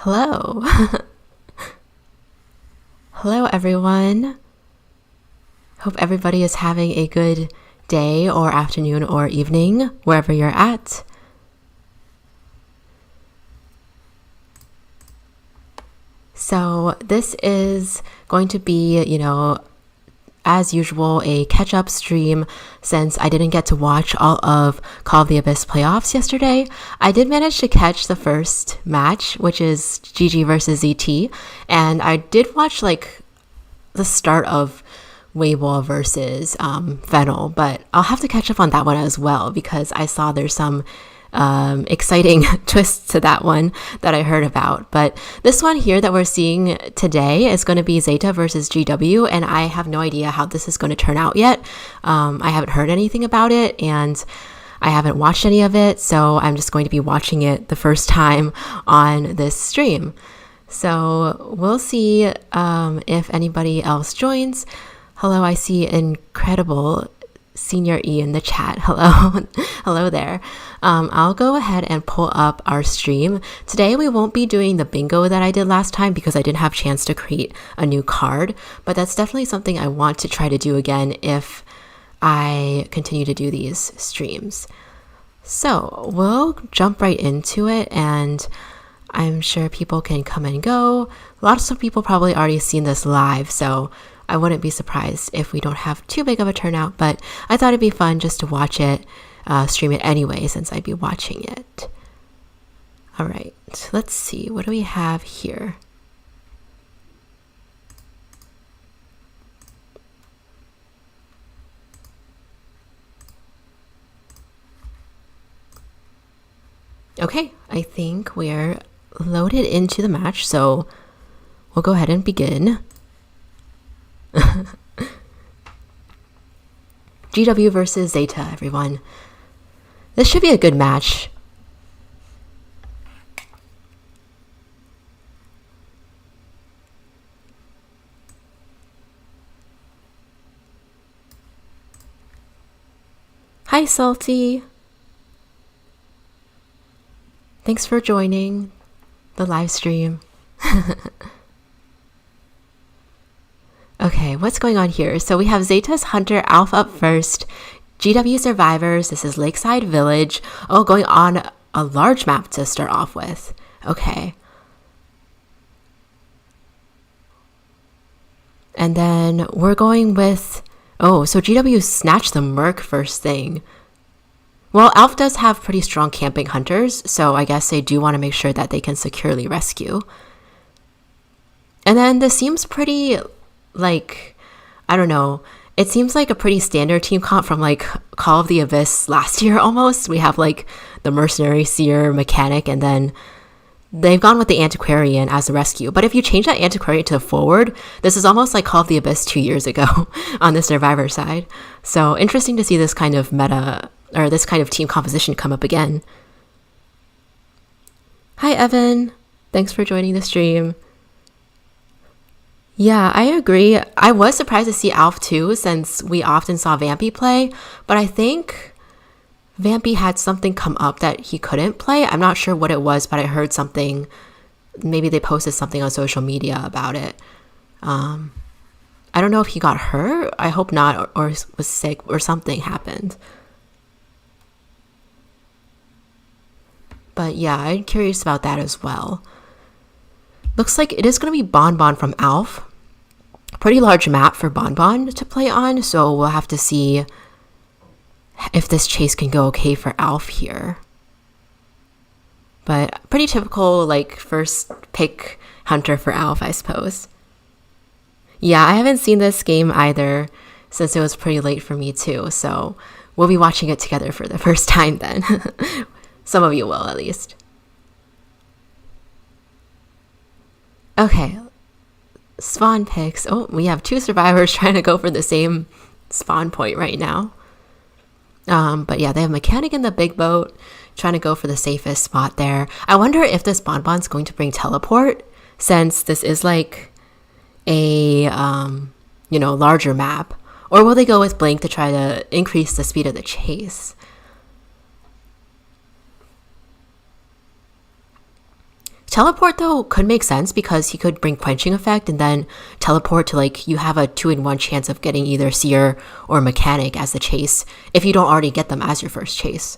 Hello. Hello, everyone. Hope everybody is having a good day or afternoon or evening, wherever you're at. So this is going to be, as usual, a catch-up stream since I didn't get to watch all of Call of the Abyss playoffs yesterday. I did manage to catch the first match, which is GG versus ZT, and I did watch the start of Weibo versus Fennel, but I'll have to catch up on that one as well because I saw there's some exciting twists to that one that I heard about. But this one here that we're seeing today is going to be ZETA versus GW, and I have no idea how this is going to turn out yet. I haven't heard anything about it, and I haven't watched any of it, so I'm just going to be watching it the first time on this stream. So we'll see if anybody else joins. Hello, I see Incredible Senior E in the chat. Hello. Hello there. I'll go ahead and pull up our stream. Today we won't be doing the bingo that I did last time because I didn't have a chance to create a new card, but that's definitely something I want to try to do again if I continue to do these streams. So we'll jump right into it, and I'm sure people can come and go. Lots of people probably already seen this live, so I wouldn't be surprised if we don't have too big of a turnout, but I thought it'd be fun just to watch it, stream it anyway, since I'd be watching it. All right, let's see. What do we have here? Okay, I think we're loaded into the match, so we'll go ahead and begin. GW versus ZETA, everyone. This should be a good match. Hi, Salty. Thanks for joining the live stream. Okay, what's going on here? So we have ZETA's Hunter Alpha up first. GW Survivors, this is Lakeside Village. Oh, going on a large map to start off with. Okay. And then we're going with... Oh, so GW snatched the Merc first thing. Well, Alpha does have pretty strong camping hunters, so I guess they do want to make sure that they can securely rescue. And then this seems pretty... I don't know, it seems like a pretty standard team comp from Call of the Abyss last year almost. We have the Mercenary, Seer, Mechanic, and then they've gone with the Antiquarian as the rescue. But if you change that Antiquarian to the forward, this is almost like Call of the Abyss 2 years ago on the Survivor side. So interesting to see this kind of meta, or this kind of team composition come up again. Hi, Evan. Thanks for joining the stream. Yeah, I agree. I was surprised to see Alf too, since we often saw Vampy play, but I think Vampy had something come up that he couldn't play. I'm not sure what it was, but I heard something. Maybe they posted something on social media about it. I don't know if he got hurt. I hope not, or was sick, or something happened. But yeah, I'm curious about that as well. Looks like it is going to be Bonbon from Alf. Pretty large map for Bonbon to play on, so we'll have to see if this chase can go okay for Alf here. But pretty typical, first pick hunter for Alf, I suppose. Yeah, I haven't seen this game either, since it was pretty late for me too, so we'll be watching it together for the first time then. Some of you will, at least. Okay, spawn picks. Oh, we have 2 survivors trying to go for the same spawn point right now. But yeah, they have Mechanic in the big boat trying to go for the safest spot there. I wonder if this Bonbon's going to bring teleport, since this is a larger map, or will they go with Blink to try to increase the speed of the chase? Teleport, though, could make sense because he could bring quenching effect and then teleport to, like, you have a 2-in-1 chance of getting either Seer or Mechanic as the chase if you don't already get them as your first chase.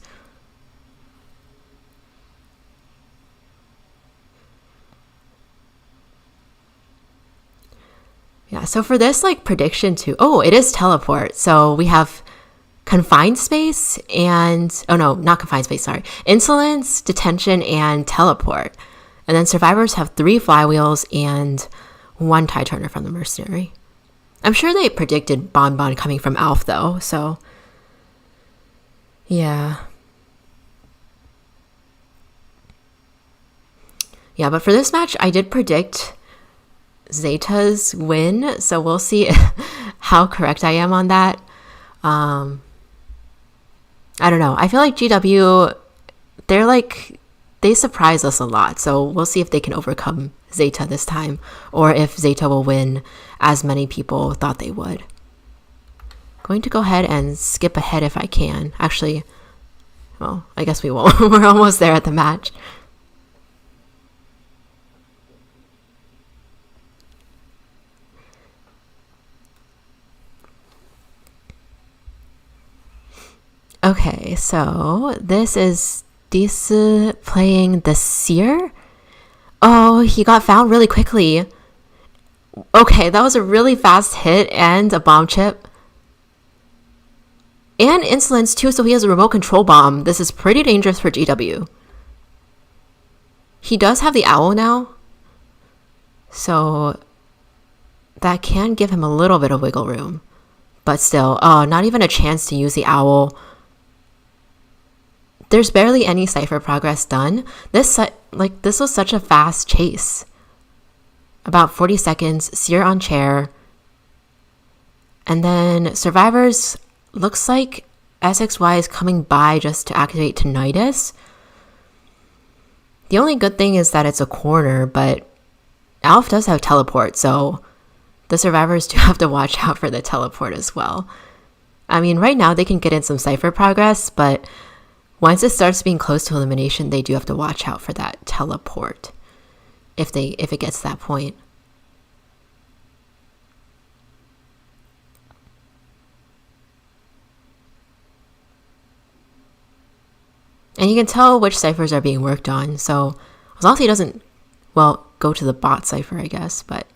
Yeah, so for this, like, prediction too, oh, it is teleport. So we have confined space and, oh no, not confined space, sorry. Insolence, detention, and teleport. And then survivors have 3 flywheels and 1 tie turner from the mercenary. I'm sure they predicted Bonbon coming from Alf though, so yeah. Yeah, but for this match, I did predict ZETA's win, so we'll see how correct I am on that. I don't know. I feel like GW, they surprise us a lot, so we'll see if they can overcome ZETA this time, or if ZETA will win as many people thought they would. Going to go ahead and skip ahead if I can. Actually, well, I guess we won't. We're almost there at the match. Okay, so this is Dis playing the Seer. Oh, he got found really quickly. Okay, that was a really fast hit and a bomb chip. And insolence too, so he has a remote control bomb. This is pretty dangerous for GW. He does have the owl now, so that can give him a little bit of wiggle room. But still, oh, not even a chance to use the owl. There's barely any cipher progress done. This was such a fast chase. About 40 seconds, Seer on chair. And then survivors, looks like SXY is coming by just to activate Tinnitus. The only good thing is that it's a corner, but Alf does have teleport, so the survivors do have to watch out for the teleport as well. I mean, right now they can get in some cipher progress, but once it starts being close to elimination, they do have to watch out for that teleport if it gets to that point. And you can tell which ciphers are being worked on, so as long as he doesn't, well, go to the bot cipher, I guess, but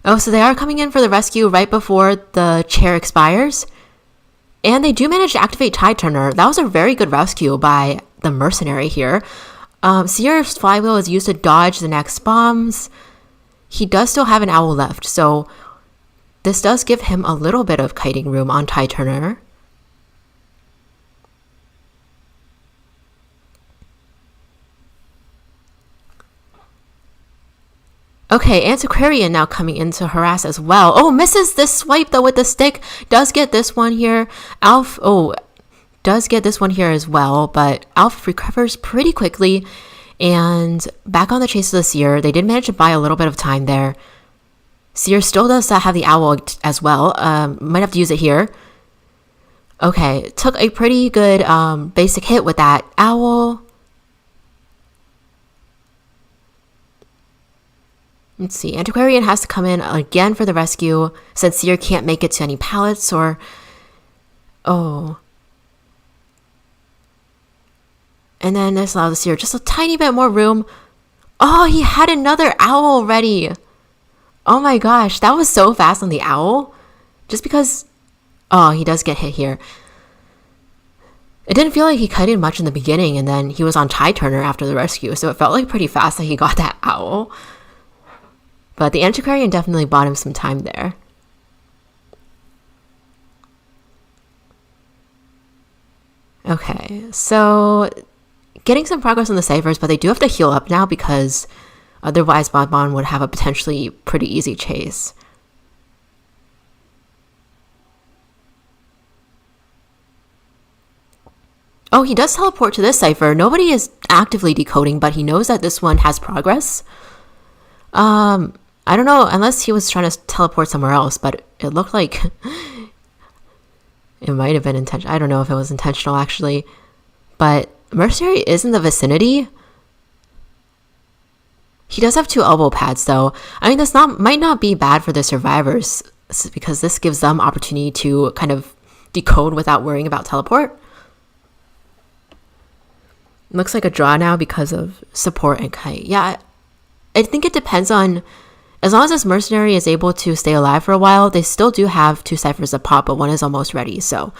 oh, so they are coming in for the rescue right before the chair expires. And they do manage to activate Tide Turner. That was a very good rescue by the mercenary here. Seer's flywheel is used to dodge the next bombs. He does still have an owl left, so this does give him a little bit of kiting room on Tide Turner. Okay, Antiquarian now coming in to harass as well. Oh, misses this swipe though with the stick. Does get this one here. Alf, does get this one here as well, but Alf recovers pretty quickly. And back on the chase of the Seer, they did manage to buy a little bit of time there. Seer still does have the owl as well. Might have to use it here. Okay, took a pretty good basic hit with that owl. Let's see, Antiquarian has to come in again for the rescue since Seer can't make it to any pallets or... Oh. And then this allows Seer just a tiny bit more room. Oh, he had another owl ready. Oh my gosh, that was so fast on the owl. Just because... Oh, he does get hit here. It didn't feel like he cut in much in the beginning, and then he was on Tide Turner after the rescue, so it felt like pretty fast that he got that owl. But the Antiquarian definitely bought him some time there. Okay, so getting some progress on the ciphers, but they do have to heal up now because otherwise Bonbon would have a potentially pretty easy chase. Oh, he does teleport to this cipher. Nobody is actively decoding, but he knows that this one has progress. I don't know, unless he was trying to teleport somewhere else, but it looked like It might have been intentional. I don't know if it was intentional actually. But Mercenary is in the vicinity. He does have 2 elbow pads though. I mean, this might not be bad for the survivors because this gives them opportunity to kind of decode without worrying about teleport. Looks like a draw now because of support and kite. Yeah, I think it depends on, as long as this mercenary is able to stay alive for a while, they still do have 2 ciphers to pop, but one is almost ready. So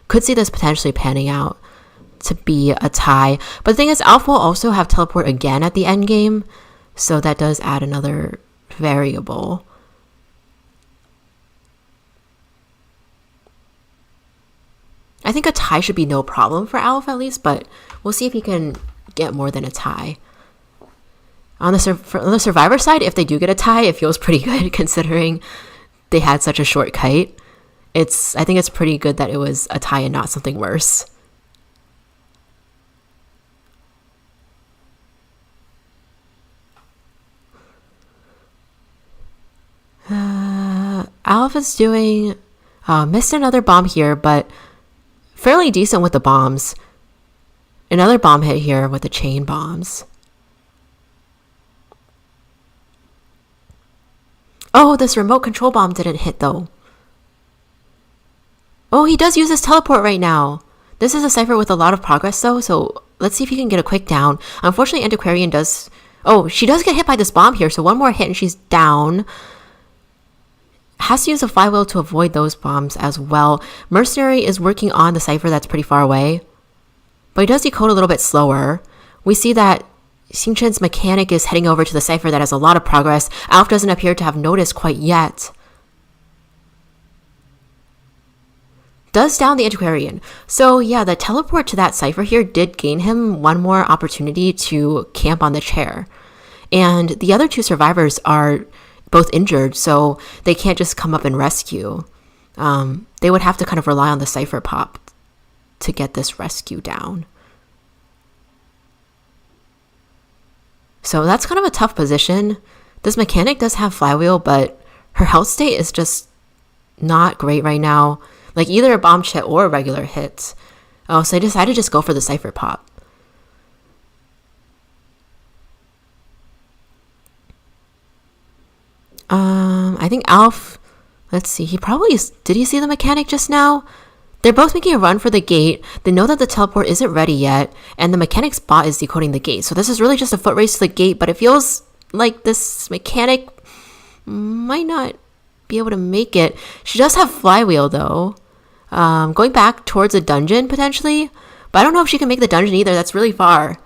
could see this potentially panning out to be a tie. But the thing is, Alpha will also have teleport again at the end game. So that does add another variable. I think a tie should be no problem for Alf at least, but we'll see if he can get more than a tie. On the survivor side, if they do get a tie, it feels pretty good considering they had such a short kite. I think it's pretty good that it was a tie and not something worse. Alf is doing missed another bomb here, but fairly decent with the bombs. Another bomb hit here with the chain bombs. Oh, this remote control bomb didn't hit though. Oh, he does use his teleport right now. This is a cipher with a lot of progress though, so let's see if he can get a quick down. Unfortunately, Antiquarian does... Oh, she does get hit by this bomb here, so one more hit and she's down. Has to use a flywheel to avoid those bombs as well. Mercenary is working on the cipher that's pretty far away, but he does decode a little bit slower. We see that Xingchen's mechanic is heading over to the cipher that has a lot of progress. Alf doesn't appear to have noticed quite yet. Does down the Antiquarian. So yeah, the teleport to that cipher here did gain him one more opportunity to camp on the chair. And the other 2 survivors are both injured, so they can't just come up and rescue. They would have to kind of rely on the cipher pop to get this rescue down. So that's kind of a tough position. This mechanic does have flywheel, but her health state is just not great right now. Like either a bomb hit or a regular hit. Oh, so I decided to just go for the cipher pop. I think Alf, let's see, did he see the mechanic just now? They're both making a run for the gate. They know that the teleport isn't ready yet, and the mechanic's bot is decoding the gate. So this is really just a foot race to the gate, but it feels like this mechanic might not be able to make it. She does have flywheel though. Going back towards a dungeon potentially, but I don't know if she can make the dungeon either. That's really far.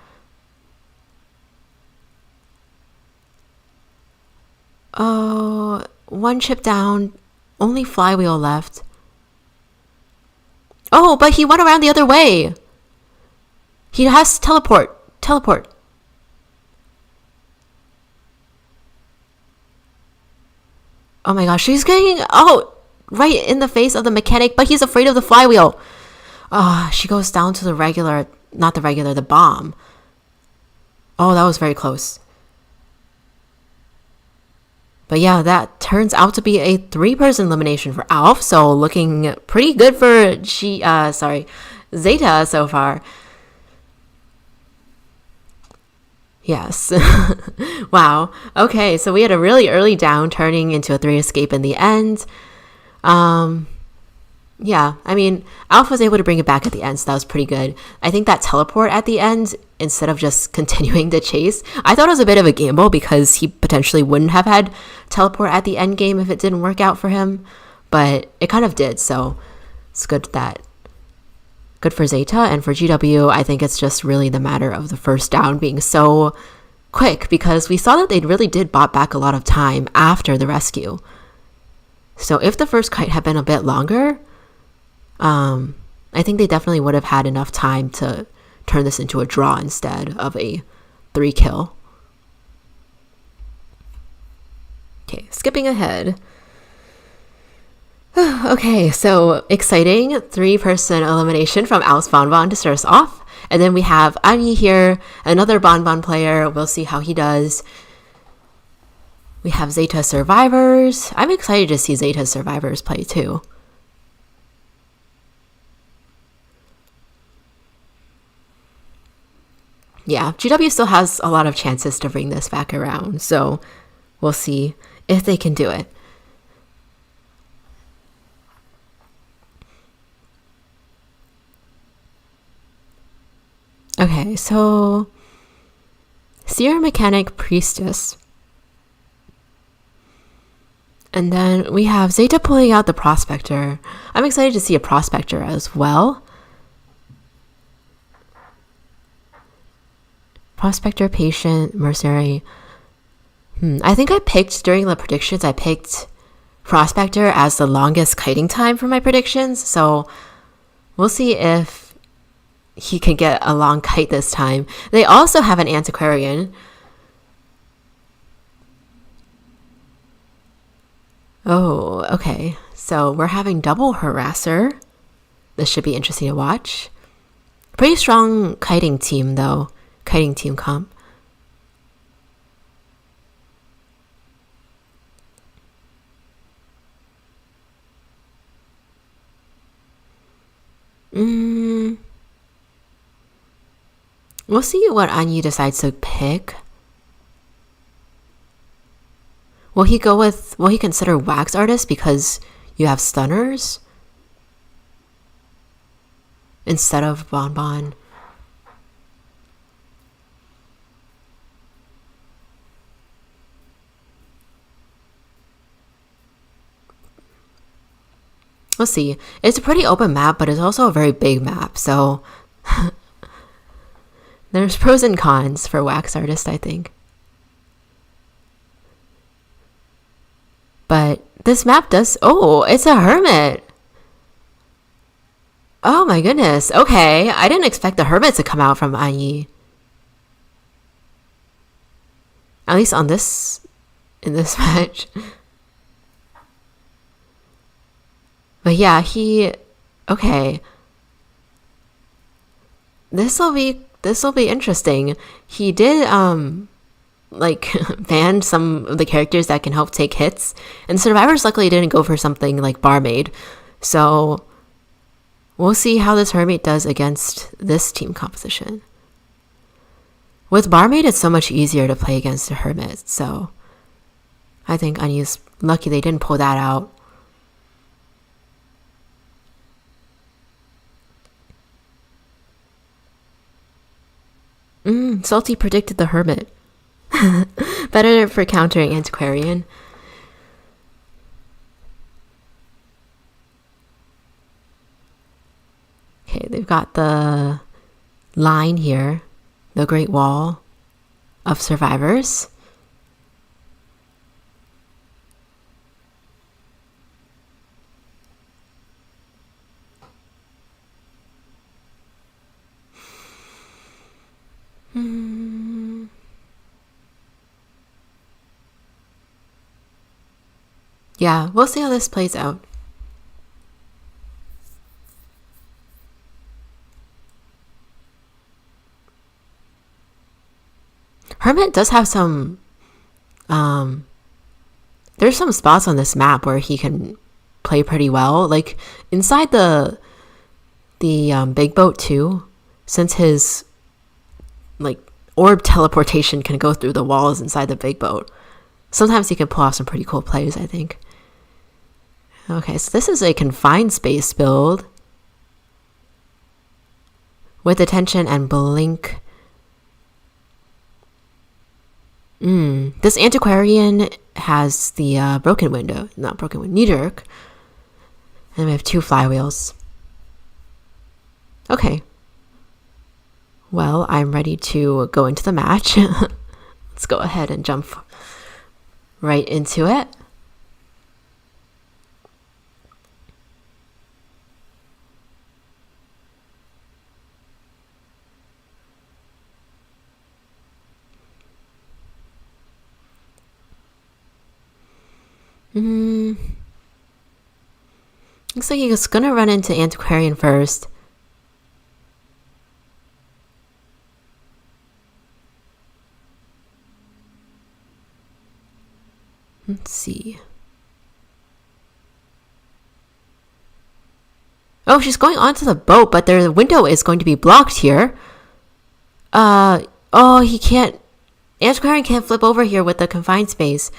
Oh, 1 chip down, only flywheel left. Oh, but he went around the other way. He has teleport. Oh my gosh, she's getting, right in the face of the mechanic, but he's afraid of the flywheel. She goes down to the bomb. Oh, that was very close. But yeah, that turns out to be a 3-person elimination for Alf, so looking pretty good for Zeta so far. Yes. Wow. Okay, so we had a really early down turning into a 3 escape in the end. Yeah, I mean, Alf was able to bring it back at the end, so that was pretty good. I think that teleport at the end, instead of just continuing the chase, I thought it was a bit of a gamble because he potentially wouldn't have had teleport at the end game if it didn't work out for him, but it kind of did, so it's good for Zeta. And for GW, I think it's just really the matter of the first down being so quick, because we saw that they really did bot back a lot of time after the rescue. So if the first kite had been a bit longer, I think they definitely would have had enough time to turn this into a draw instead of a 3 kill. Okay, skipping ahead. Okay, so exciting 3-person elimination from Alice Bonbon to start us off. And then we have Annie here, another Bonbon player. We'll see how he does. We have Zeta Survivors. I'm excited to see Zeta Survivors play too. Yeah, GW still has a lot of chances to bring this back around, so we'll see if they can do it. Okay, so Seer Mechanic Priestess. And then we have ZETA pulling out the Prospector. I'm excited to see a Prospector as well. Prospector, Patient, Mercenary. I think I picked, during the predictions, I picked Prospector as the longest kiting time for my predictions. So we'll see if he can get a long kite this time. They also have an Antiquarian. Oh, okay. So we're having double Harasser. This should be interesting to watch. Pretty strong kiting team, though. Kiting team comp. We'll see what Anyi decides to pick. Will he consider Wax Artist because you have Stunners instead of Bonbon? We'll see. It's a pretty open map, but it's also a very big map, so there's pros and cons for Wax Artist, I think. But this map does... Oh, it's a Hermit! Oh my goodness. Okay, I didn't expect the Hermit to come out from Anyi. At least in this match. But yeah, okay. This will be interesting. He did ban some of the characters that can help take hits, and survivors luckily didn't go for something like Barmaid. So we'll see how this Hermit does against this team composition. With Barmaid, it's so much easier to play against a Hermit, so I think Anya's lucky they didn't pull that out. Salty predicted the Hermit. Better for countering Antiquarian. Okay, they've got the line here, the Great Wall of survivors. Yeah, we'll see how this plays out. Hermit does have some... there's some spots on this map where he can play pretty well. Like, inside the big boat too, since his orb teleportation can go through the walls inside the big boat. Sometimes he can pull off some pretty cool plays, I think. Okay, so this is a confined space build with attention and blink. This Antiquarian has the broken window, not broken window, knee jerk. And we have 2 flywheels. Okay. Well, I'm ready to go into the match. Let's go ahead and jump right into it. Looks like he's gonna run into Antiquarian first. Let's see. Oh, she's going onto the boat, but the window is going to be blocked here. Oh, he can't. Antiquarian can't flip over here with the confined space.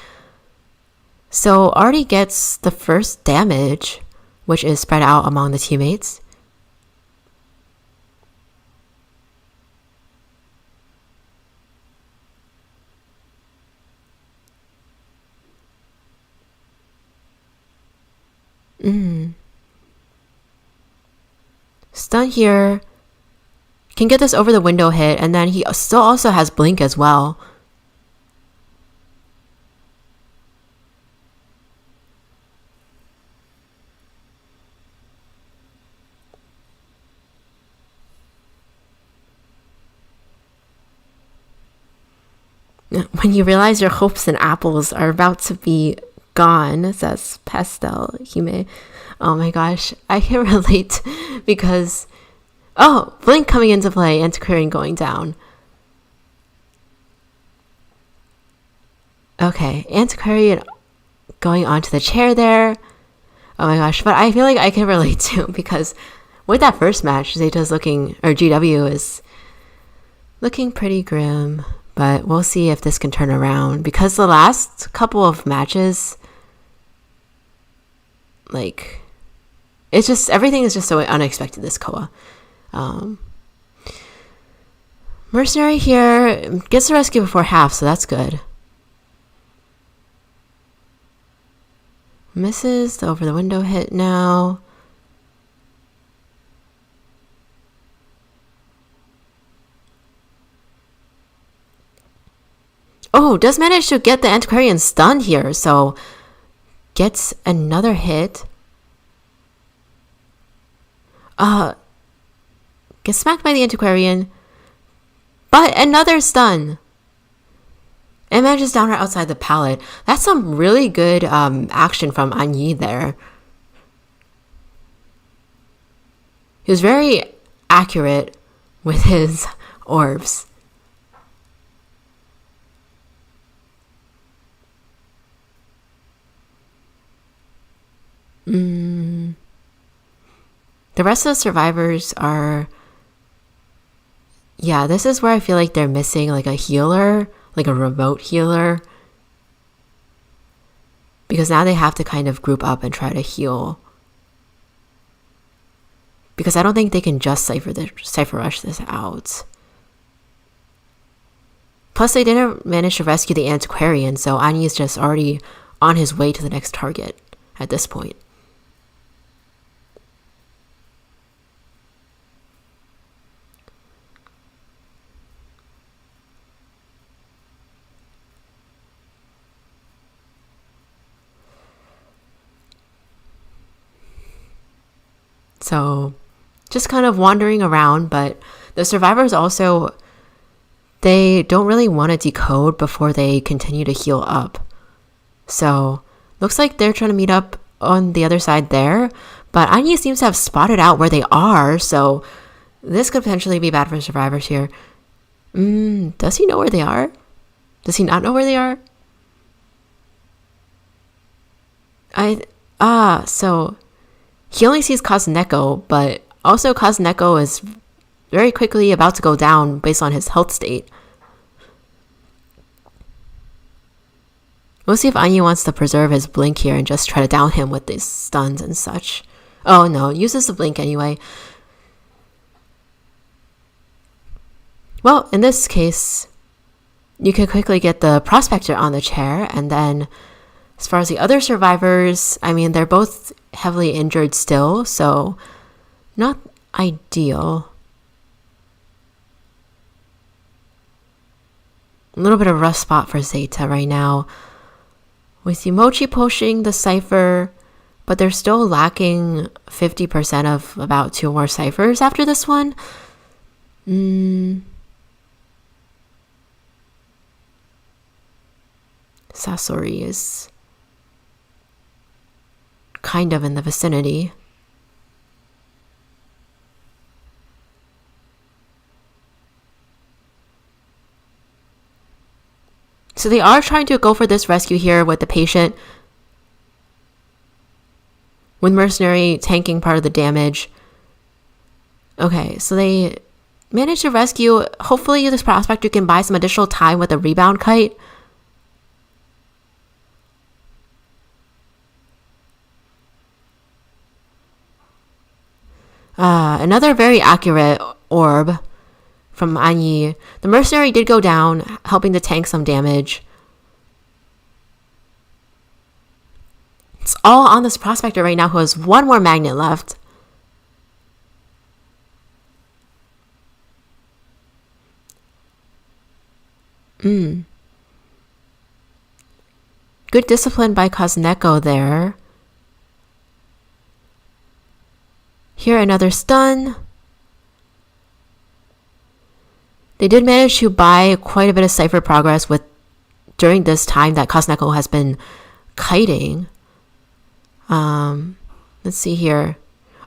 So already gets the first damage, which is spread out among the teammates. Stun here. Can get this over the window hit, and then he still also has blink as well. When you realize your hopes and apples are about to be gone, says Pastel Hime. Oh my gosh, I can relate because, oh, blink coming into play, Antiquarian going down. Okay, Antiquarian going onto the chair there. Oh my gosh, but I feel like I can relate too because with that first match, Zeta's looking, or GW is looking pretty grim. But we'll see if this can turn around because the last couple of matches, like, it's just, everything is just so unexpected this COA. Mercenary here gets the rescue before half, so that's good. Misses the over the window hit now. Oh, does manage to get the Antiquarian stunned here, so gets another hit. Gets smacked by the Antiquarian, but another stun. And manages down right outside the pallet. That's some really good action from Anyi there. He was very accurate with his orbs. The rest of the survivors are, yeah, this is where I feel like they're missing like a healer, like a remote healer, because now they have to kind of group up and try to heal, because I don't think they can just cipher rush this out. Plus they didn't manage to rescue the Antiquarian, so Ani is just already on his way to the next target at this point. So just kind of wandering around, but the survivors also, they don't really want to decode before they continue to heal up. So looks like they're trying to meet up on the other side there, but Anya seems to have spotted out where they are, so this could potentially be bad for survivors here. Does he know where they are? Does he not know where they are? So he only sees Kazneko, but also Kazneko is very quickly about to go down based on his health state. We'll see if Anya wants to preserve his blink here and just try to down him with these stuns and such. Oh no, uses the blink anyway. Well, in this case, you can quickly get the prospector on the chair, and then as far as the other survivors, I mean, they're both heavily injured still, so not ideal. A little bit of a rough spot for Zeta right now. With Yumochi pushing the cipher, but they're still lacking 50% of about 2 more ciphers after this one. Sasori is kind of in the vicinity. So they are trying to go for this rescue here with the patient, with Mercenary tanking part of the damage. Okay, so they managed to rescue. Hopefully this prospector can buy some additional time with a rebound kite. Another very accurate orb from Anyi. The mercenary did go down, helping to tank some damage. It's all on this prospector right now who has one more magnet left. Good discipline by Kazneko there. Here another stun. They did manage to buy quite a bit of cipher progress with during this time that Kazneko has been kiting. Let's see here.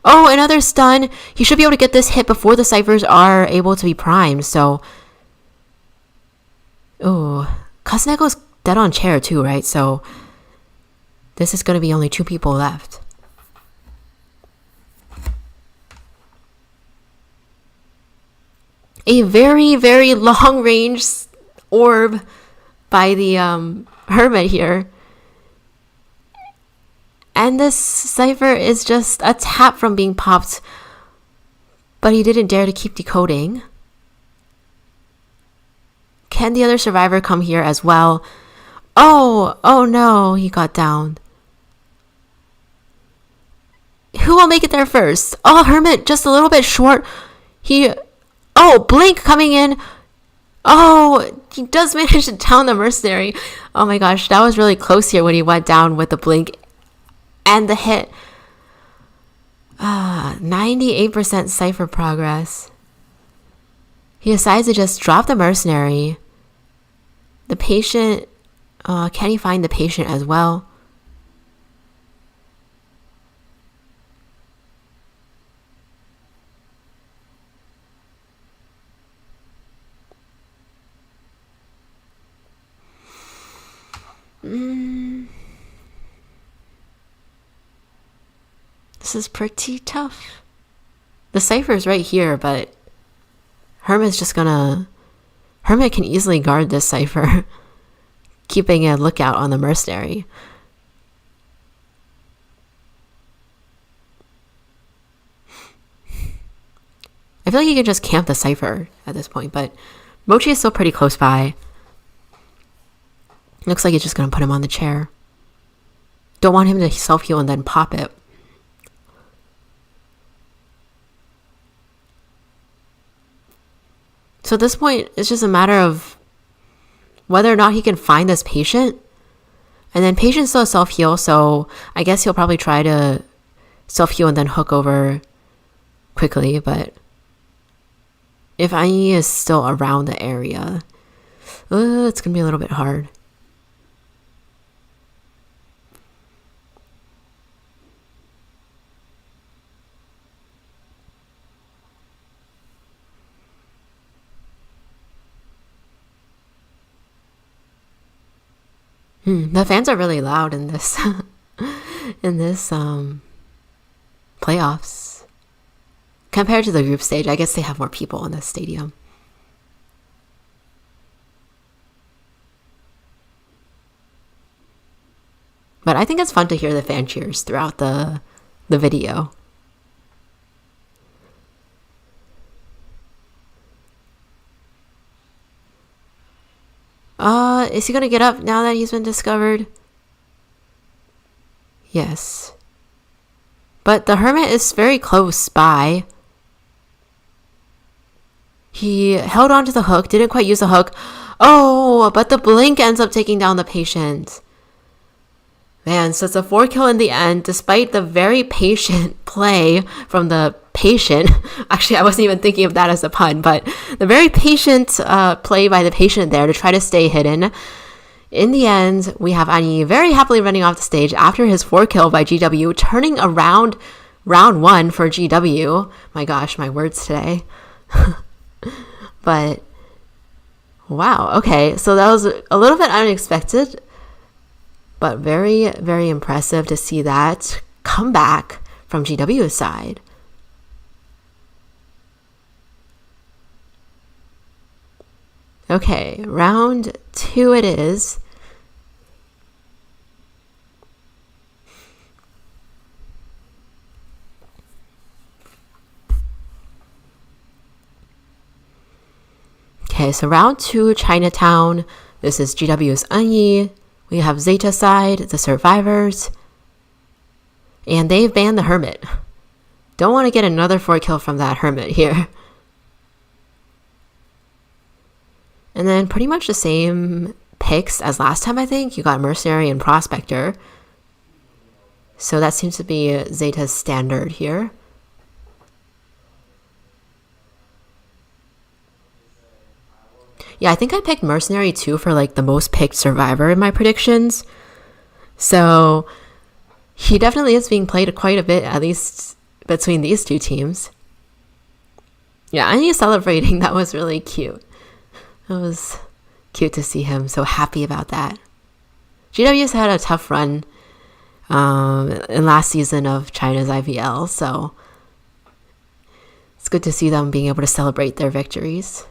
Oh, another stun. He should be able to get this hit before the ciphers are able to be primed. So, oh, Kaznako's dead on chair too, right? So this is going to be only 2 people left. A very, very long range orb by the hermit here. And this cipher is just a tap from being popped. But he didn't dare to keep decoding. Can the other survivor come here as well? Oh no, he got down. Who will make it there first? Oh, hermit just a little bit short. Oh, blink coming in. Oh, he does manage to down the mercenary. Oh my gosh, that was really close here when he went down with the blink and the hit. 98% cipher progress. He decides to just drop the mercenary. The patient, can he find the patient as well? This is pretty tough. The cipher is right here, but Hermit can easily guard this cipher, keeping a lookout on the mercenary. I feel like you can just camp the cipher at this point, but Mochi is still pretty close by. Looks like he's just going to put him on the chair. Don't want him to self-heal and then pop it. So at this point, it's just a matter of whether or not he can find this patient. And then patient still self-heal, so I guess he'll probably try to self-heal and then hook over quickly. But if Anyi is still around the area, it's going to be a little bit hard. The fans are really loud in this playoffs compared to the group stage. I guess they have more people in the stadium. But I think it's fun to hear the fan cheers throughout the video. Is he gonna get up now that he's been discovered? Yes. But the hermit is very close by. He held on to the hook, didn't quite use the hook. Oh, but the blink ends up taking down the patient. Man, so it's a 4 kill in the end, despite the very patient play from the patient. Actually, I wasn't even thinking of that as a pun, but the very patient play by the patient there to try to stay hidden. In the end, we have Anyi very happily running off the stage after his 4 kill by GW, turning around round 1 for GW. My gosh, my words today. But, wow, okay, so that was a little bit unexpected, but very, very impressive to see that come back from GW's side. Okay, round 2 it is. Okay, so round 2, Chinatown. This is GW's Anyi. We have Zeta side, the survivors. And they've banned the Hermit. Don't want to get another 4 kill from that Hermit here. And then pretty much the same picks as last time, I think. You got Mercenary and Prospector. So that seems to be Zeta's standard here. Yeah, I think I picked Mercenary too for like the most picked survivor in my predictions. So he definitely is being played quite a bit, at least between these two teams. Yeah, I need celebrating. That was really cute. It was cute to see him so happy about that. GW's had a tough run in last season of China's IVL, so it's good to see them being able to celebrate their victories.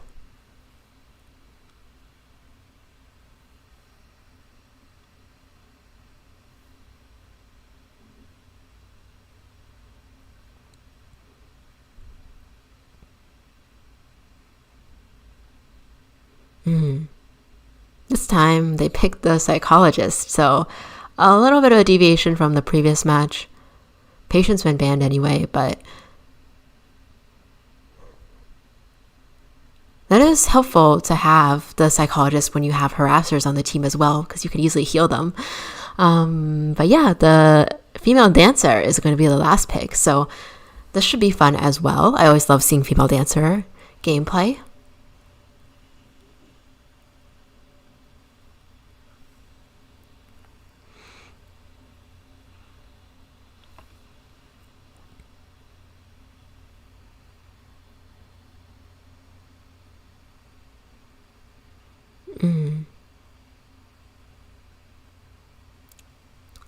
This time they picked the psychologist, so a little bit of a deviation from the previous match. Patient's been banned anyway, but that is helpful to have the psychologist when you have harassers on the team as well, because you could easily heal them. But yeah, the female dancer is going to be the last pick, so this should be fun as well. I always love seeing female dancer gameplay.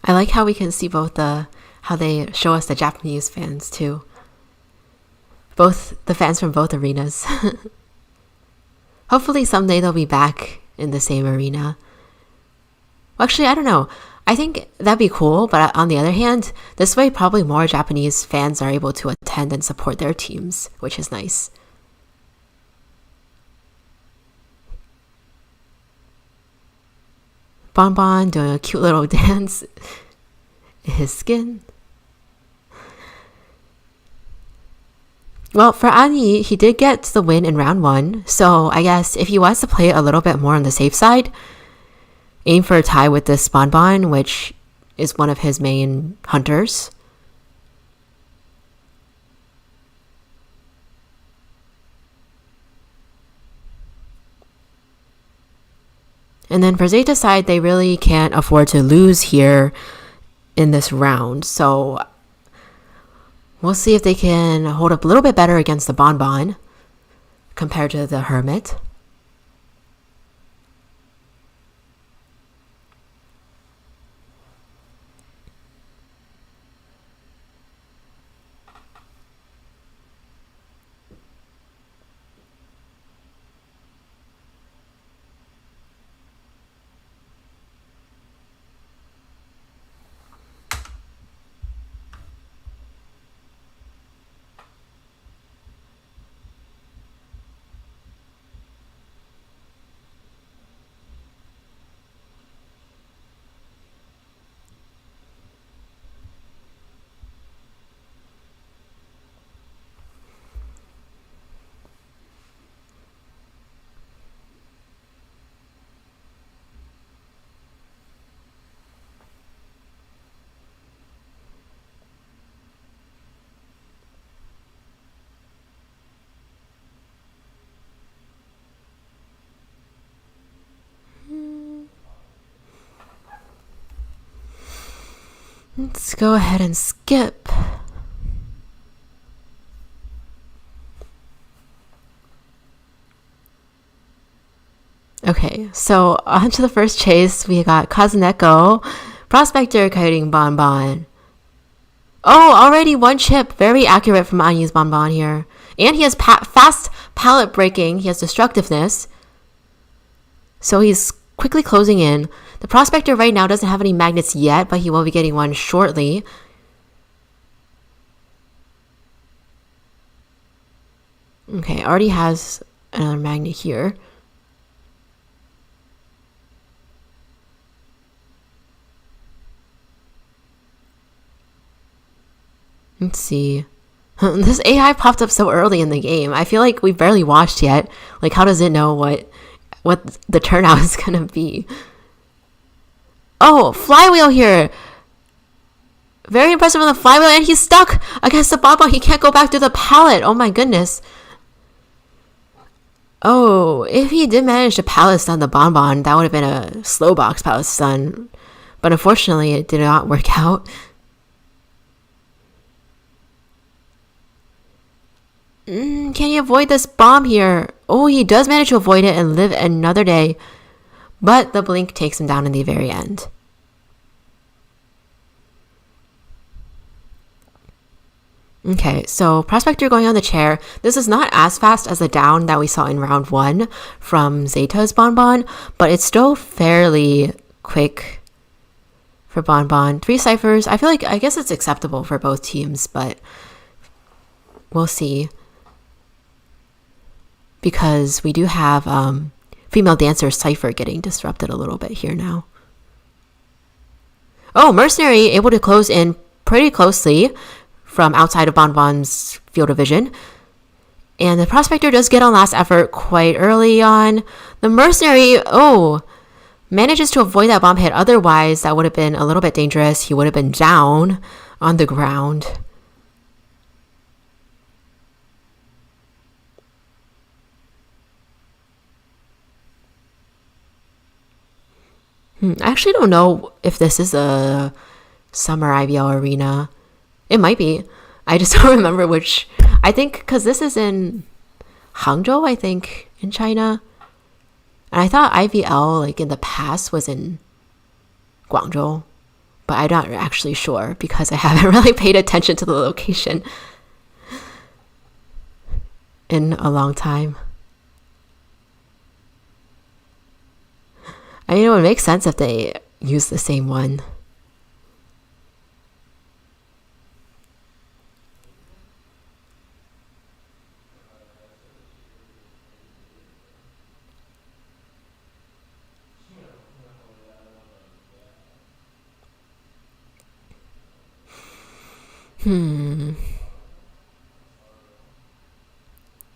I like how we can see both how they show us the Japanese fans too. Both the fans from both arenas. Hopefully someday they'll be back in the same arena. Well, actually, I don't know. I think that'd be cool, but on the other hand, this way probably more Japanese fans are able to attend and support their teams, which is nice. Bonbon doing a cute little dance in his skin. Well, for Anyi, he did get the win in round 1, so I guess if he wants to play a little bit more on the safe side, aim for a tie with this Bonbon, which is one of his main hunters. And then for Zeta side, they really can't afford to lose here in this round. So we'll see if they can hold up a little bit better against the Bonbon compared to the Hermit. Let's go ahead and skip. Okay, so on to the first chase. We got Kazuneko, Prospector kiting Bonbon. Oh, already one chip. Very accurate from Anyi's Bonbon here. And he has fast pallet breaking. He has destructiveness. So he's quickly closing in. The prospector right now doesn't have any magnets yet, but he will be getting one shortly. Okay, already has another magnet here. Let's see. This AI popped up so early in the game. I feel like we barely watched yet. Like, how does it know what the turnout is gonna be? Oh, flywheel here. Very impressive on the flywheel, and he's stuck against the bonbon. He can't go back to the pallet. Oh my goodness. Oh, if he did manage to pallet stun the bonbon, that would have been a slow box pallet stun. But unfortunately, it did not work out. Can he avoid this bomb here? Oh, he does manage to avoid it and live another day. But the blink takes him down in the very end. Okay, so Prospector going on the chair. This is not as fast as the down that we saw in round 1 from ZETA's Bonbon, but it's still fairly quick for Bonbon. 3 ciphers. I guess it's acceptable for both teams, but we'll see. Because we do have female dancer cipher getting disrupted a little bit here now. Oh, Mercenary able to close in pretty closely from outside of Bonbon's field of vision. And the Prospector does get on last effort quite early on. The Mercenary, manages to avoid that bomb hit. Otherwise, that would have been a little bit dangerous. He would have been down on the ground. I actually don't know if this is a summer IVL arena. It might be. I just don't remember which. I think because this is in Hangzhou, I think, in China. And I thought IVL, like in the past, was in Guangzhou. But I'm not actually sure because I haven't really paid attention to the location in a long time. I mean, it would make sense if they use the same one.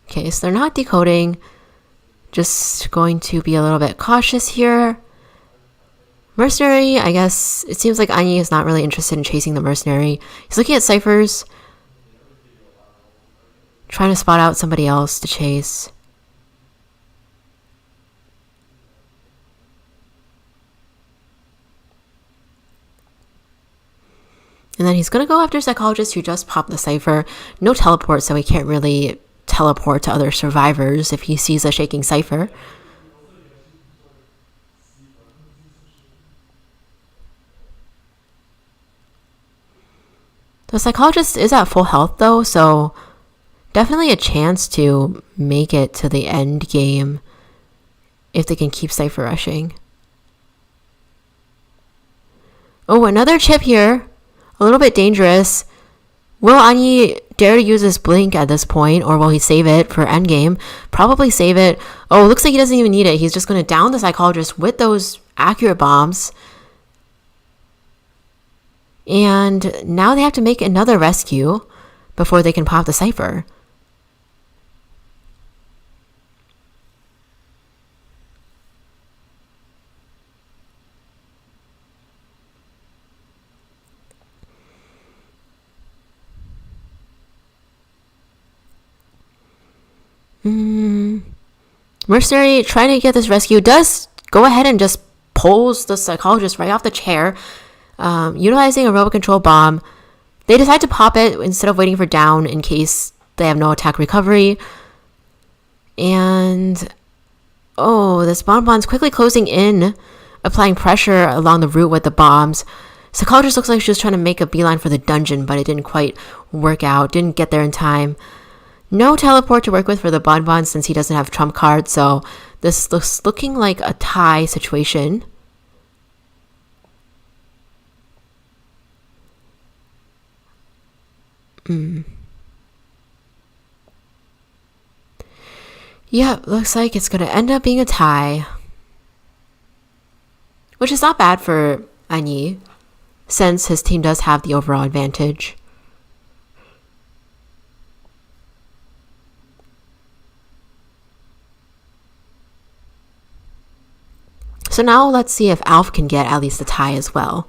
Okay, so they're not decoding. Just going to be a little bit cautious here. Mercenary, I guess, it seems like Anyi is not really interested in chasing the Mercenary. He's looking at ciphers, trying to spot out somebody else to chase. And then he's going to go after Psychologist, who just popped the cipher. No teleport, so he can't really teleport to other survivors if he sees a shaking cipher. The Psychologist is at full health though, so definitely a chance to make it to the end game if they can keep cipher rushing. Oh, another chip here. A little bit dangerous. Will Anyi dare to use his blink at this point, or will he save it for endgame? Probably save it. Oh, looks like he doesn't even need it. He's just going to down the Psychologist with those accurate bombs. And now they have to make another rescue before they can pop the cipher. Mercenary trying to get this rescue does go ahead and just pulls the Psychologist right off the chair. Utilizing a robot control bomb, they decide to pop it instead of waiting for down in case they have no attack recovery. And this Bonbon's quickly closing in, applying pressure along the route with the bombs. Psychologist looks like she was trying to make a beeline for the dungeon, but it didn't quite work out, didn't get there in time. No teleport to work with for the Bonbon since he doesn't have trump card, so This looks looking like a tie situation. Yeah, looks like it's going to end up being a tie. Which is not bad for Anyi, since his team does have the overall advantage. So now let's see if Alf can get at least a tie as well.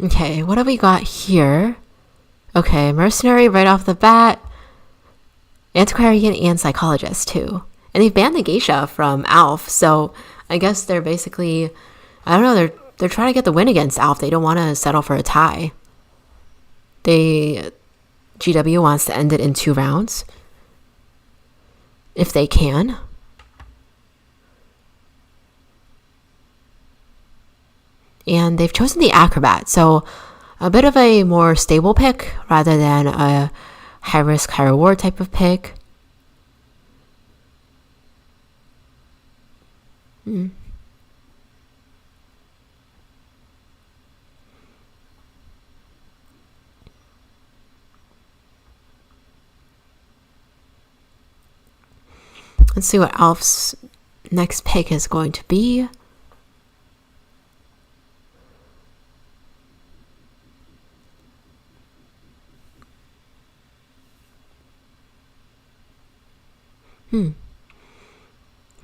Okay, what have we got here? Okay, mercenary right off the bat. Antiquarian and psychologist too. And they've banned the geisha from Alf, so I guess they're basically, I don't know, they're trying to get the win against Alf. They don't want to settle for a tie. GW wants to end it in 2 rounds. If they can. And they've chosen the acrobat, so a bit of a more stable pick rather than a high risk, high reward type of pick. Let's see what Alf's next pick is going to be.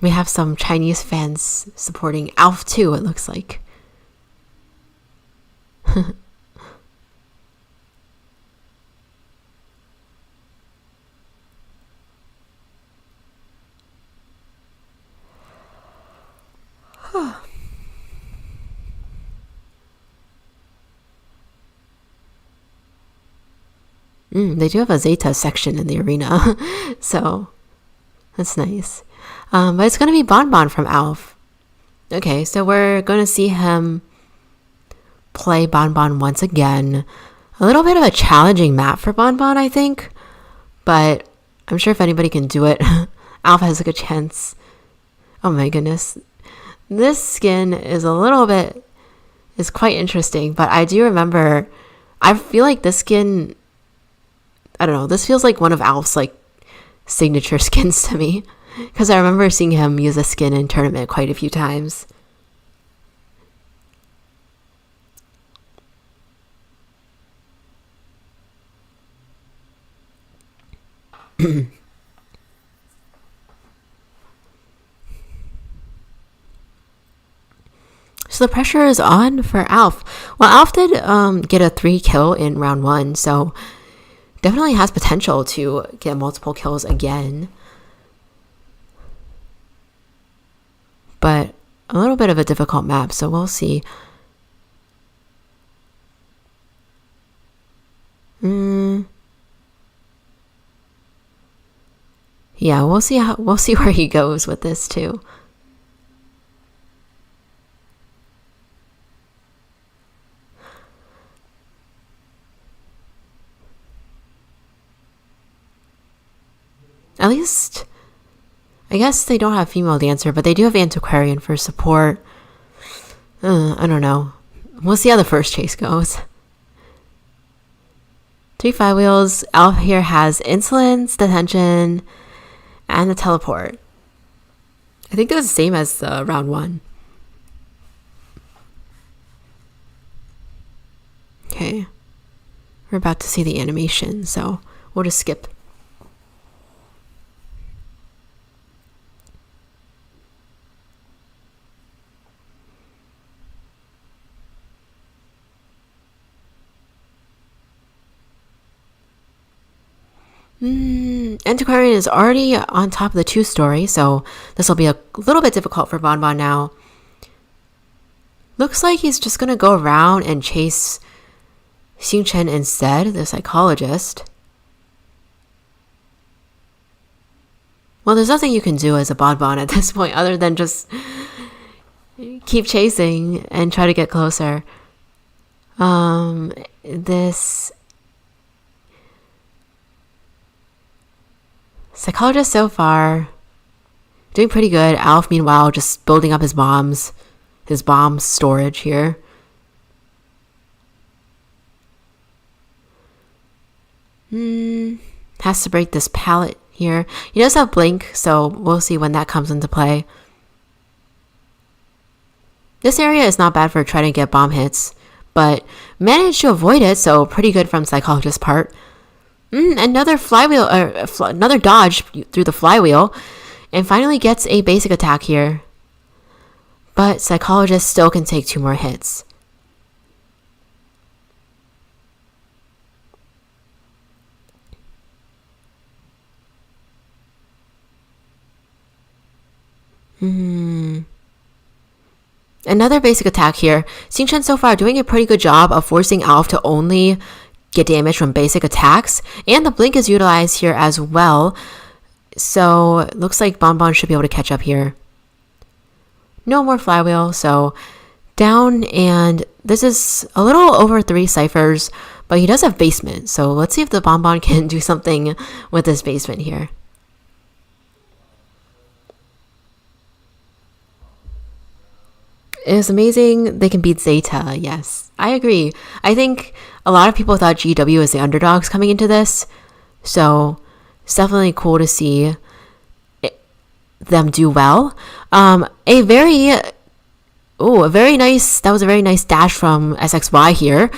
We have some Chinese fans supporting Alf too, it looks like. They do have a ZETA section in the arena, so that's nice. But it's going to be Bonbon from Alf. Okay, so we're going to see him play Bonbon once again. A little bit of a challenging map for Bonbon, I think. But I'm sure if anybody can do it, Alf has a good chance. Oh my goodness. This skin is quite interesting. But I do remember, I feel like this skin, I don't know, this feels like one of Alf's like signature skins to me. Because I remember seeing him use a skin in tournament quite a few times. So the pressure is on for Alf. Well, Alf did get a 3 kill in round 1, so definitely has potential to get multiple kills again. But a little bit of a difficult map, so we'll see. Yeah, we'll see where he goes with this too. At least, I guess they don't have female dancer, but they do have antiquarian for support. I don't know. We'll see how the first chase goes. 3 5 wheels. Alf here has insolence, detention, and the teleport. I think that's the same as round 1. Okay. We're about to see the animation, so we'll just skip. Antiquarian is already on top of the 2-story, so this will be a little bit difficult for Bonbon now. Looks like he's just gonna go around and chase Xingchen instead, the psychologist. Well, there's nothing you can do as a Bonbon at this point other than just keep chasing and try to get closer. This psychologist so far doing pretty good. Alf, meanwhile, just building up his bomb storage here. Has to break this pallet here. He does have blink, so we'll see when that comes into play. This area is not bad for trying to get bomb hits, but managed to avoid it, so pretty good from psychologist's part. Another flywheel, another dodge through the flywheel, and finally gets a basic attack here. But psychologist still can take 2 more hits. Another basic attack here. Xingchen so far doing a pretty good job of forcing Alf to only get damage from basic attacks, and the blink is utilized here as well, so it looks like Bonbon should be able to catch up here. No more flywheel, so down, and this is a little over 3 ciphers, but he does have basement, so let's see if the Bonbon can do something with this basement here. It was amazing they can beat ZETA, yes. I agree. I think a lot of people thought GW was the underdogs coming into this, so it's definitely cool to see them do well. That was a very nice dash from SXY here.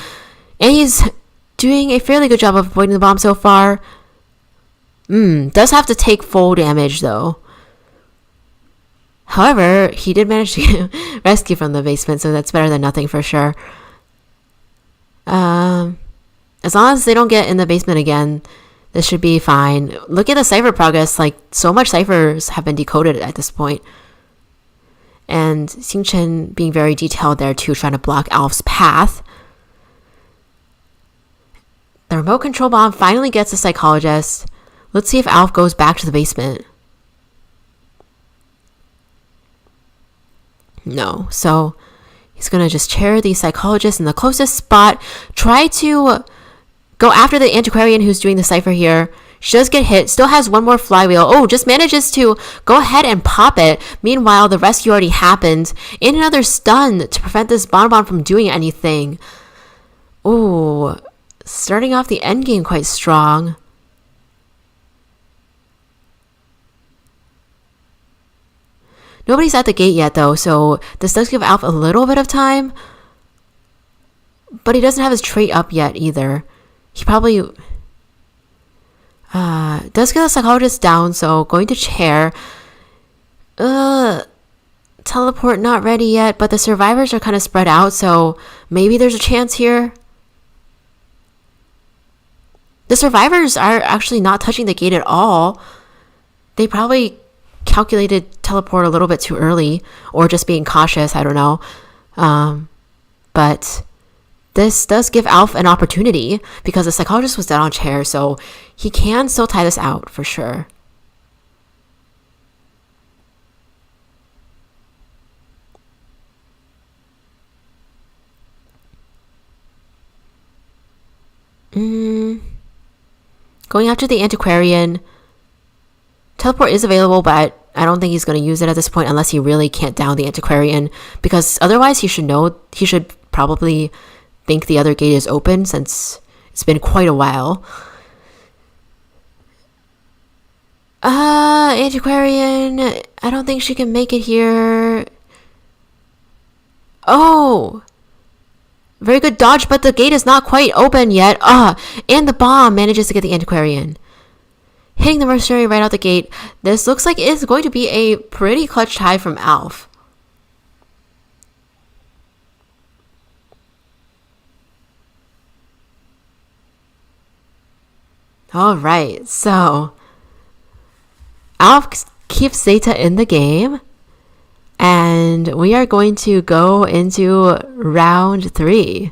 And he's doing a fairly good job of avoiding the bomb so far. Does have to take full damage though. However, he did manage to rescue from the basement, so that's better than nothing for sure. As long as they don't get in the basement again, this should be fine. Look at the cipher progress, like so much ciphers have been decoded at this point. And Xingchen being very detailed there too, trying to block Alf's path. The remote control bomb finally gets the psychologist. Let's see if Alf goes back to the basement. No, so he's gonna just chair the psychologist in the closest spot, try to go after the antiquarian who's doing the cipher here. She does get hit, still has 1 more flywheel. Oh, just manages to go ahead and pop it. Meanwhile, the rescue already happened. And another stun to prevent this Bonbon from doing anything. Oh, starting off the end game quite strong. Nobody's at the gate yet though, so this does give Alf a little bit of time. But he doesn't have his trait up yet either. He probably does get the psychologist down, so going to chair. Teleport not ready yet, but the survivors are kind of spread out, so maybe there's a chance here. The survivors are actually not touching the gate at all. They probably calculated teleport a little bit too early, or just being cautious, I don't know. But this does give Alf an opportunity because the psychologist was dead on chair, so he can still tie this out for sure. Going after the antiquarian. Teleport is available, but I don't think he's going to use it at this point unless he really can't down the antiquarian, because otherwise he should probably think the other gate is open since it's been quite a while. Antiquarian, I don't think she can make it here. Oh, very good dodge, but the gate is not quite open yet. And the bomb manages to get the antiquarian. Hitting the mercenary right out the gate. This looks like it's going to be a pretty clutch tie from Alf. Alright, so Alf keeps Zeta in the game, and we are going to go into round 3.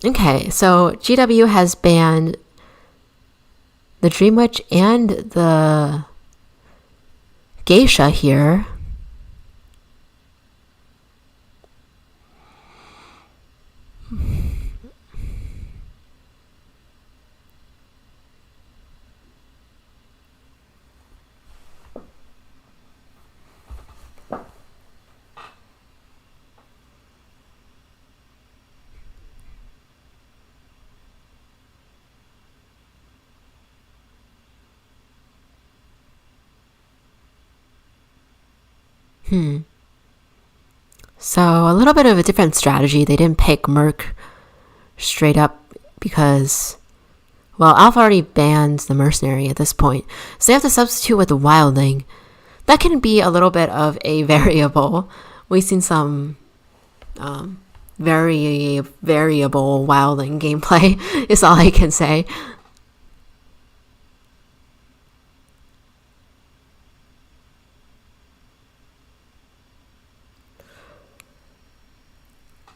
Okay, so GW has banned the Dream Witch and the Geisha here. So a little bit of a different strategy. They didn't pick Merc straight up because, well, Alpha already bans the Mercenary at this point. So they have to substitute with the Wildling. That can be a little bit of a variable. We've seen some very variable Wildling gameplay is all I can say.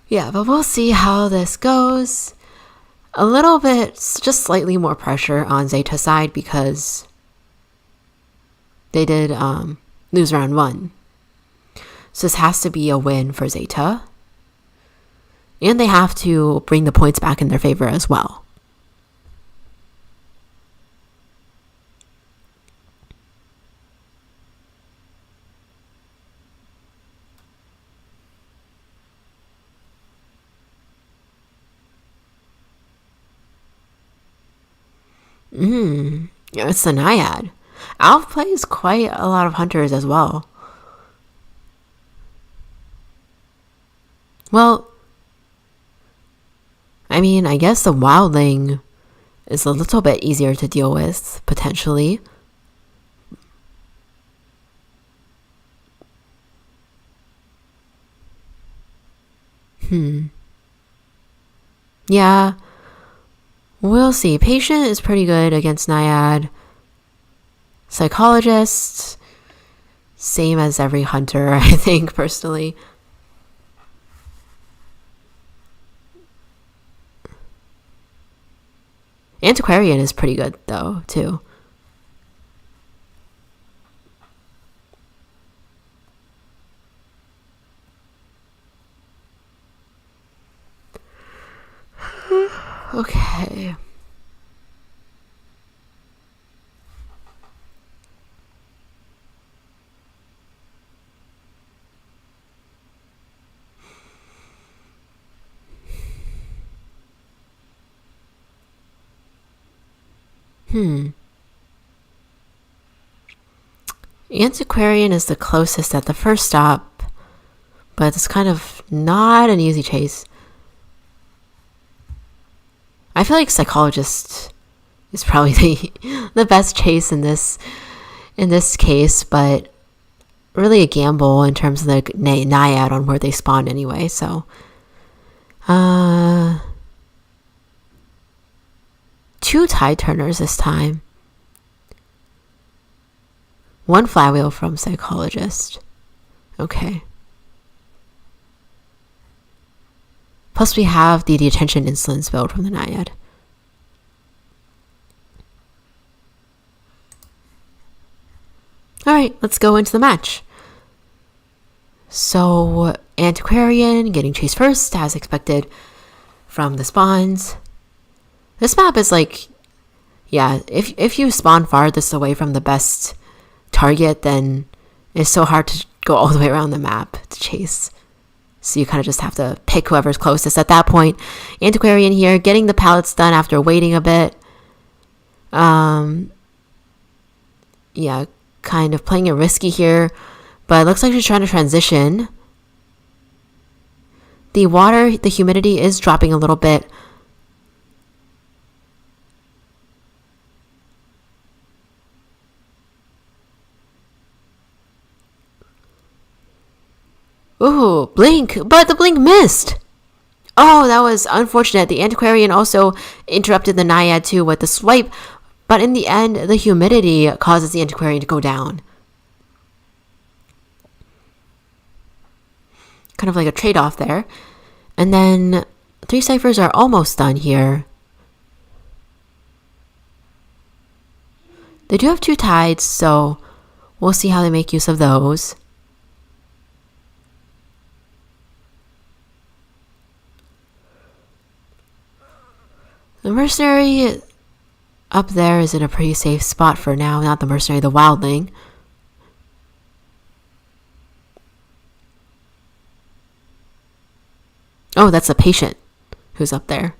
Yeah, but we'll see how this goes. A little bit, just slightly more pressure on Zeta's side because they did lose round 1. So this has to be a win for Zeta. And they have to bring the points back in their favor as well. Yeah, it's the Naiad. Alf plays quite a lot of hunters as well. Well, I mean, I guess the Wildling is a little bit easier to deal with, potentially. Yeah. We'll see. Patient is pretty good against Naiad. Psychologist, same as every hunter, I think, personally. Antiquarian is pretty good, though, too. Okay. Antiquarian is the closest at the first stop, but it's kind of not an easy chase. I feel like Psychologist is probably the best chase in this case, but really a gamble in terms of the Naiad on where they spawn anyway. So, 2 Tide Turners this time. 1 Flywheel from Psychologist. Okay. Plus we have the Attention Insolence build from the Naiad. Alright, let's go into the match. So, Antiquarian getting chased first, as expected from the spawns. This map is like, yeah, if you spawn farthest away from the best target, then it's so hard to go all the way around the map to chase. So you kind of just have to pick whoever's closest at that point. Antiquarian here, getting the pallets done after waiting a bit. Yeah, kind of playing it risky here, but it looks like she's trying to transition. The water, the humidity is dropping a little bit. Ooh, blink, but the blink missed. Oh, that was unfortunate. The antiquarian also interrupted the naiad too with the swipe, but in the end, the humidity causes the antiquarian to go down. Kind of like a trade-off there. And then 3 ciphers are almost done here. They do have 2 tides, so we'll see how they make use of those. The mercenary up there is in a pretty safe spot for now. Not the mercenary, the wildling. Oh, that's the patient who's up there.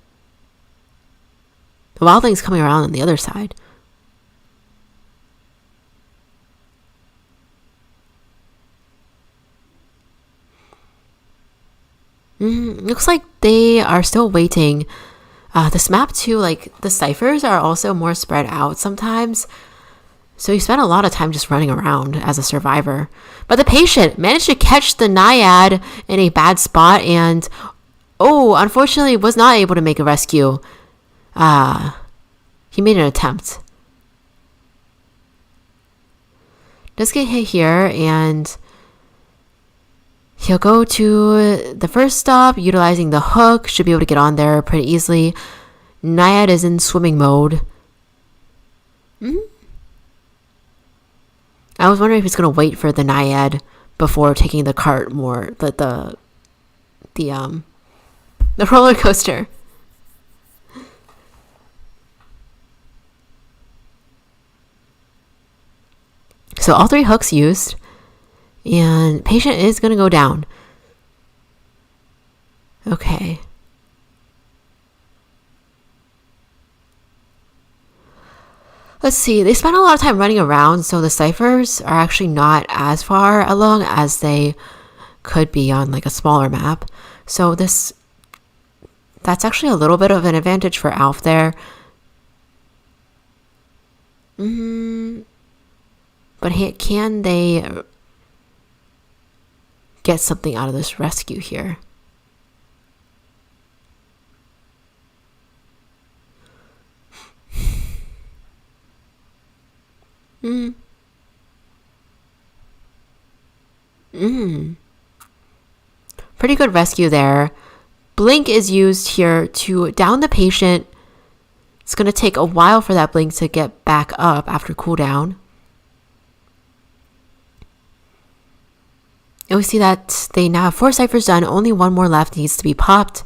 The wildling's coming around on the other side. Looks like they are still waiting. This map too, like the ciphers are also more spread out sometimes. So you spend a lot of time just running around as a survivor. But the patient managed to catch the naiad in a bad spot and, oh, unfortunately was not able to make a rescue. He made an attempt. Does get hit here and he'll go to the first stop, utilizing the hook. Should be able to get on there pretty easily. Naiad is in swimming mode. I was wondering if he's going to wait for the naiad before taking the cart more. The roller coaster. So all 3 hooks used. And patient is going to go down. Okay. Let's see. They spent a lot of time running around, so the ciphers are actually not as far along as they could be on like a smaller map. So that's actually a little bit of an advantage for Alf there. But can they get something out of this rescue here? Pretty good rescue there. Blink is used here to down the patient. It's going to take a while for that blink to get back up after cooldown. And we see that they now have 4 ciphers done. Only 1 more left needs to be popped.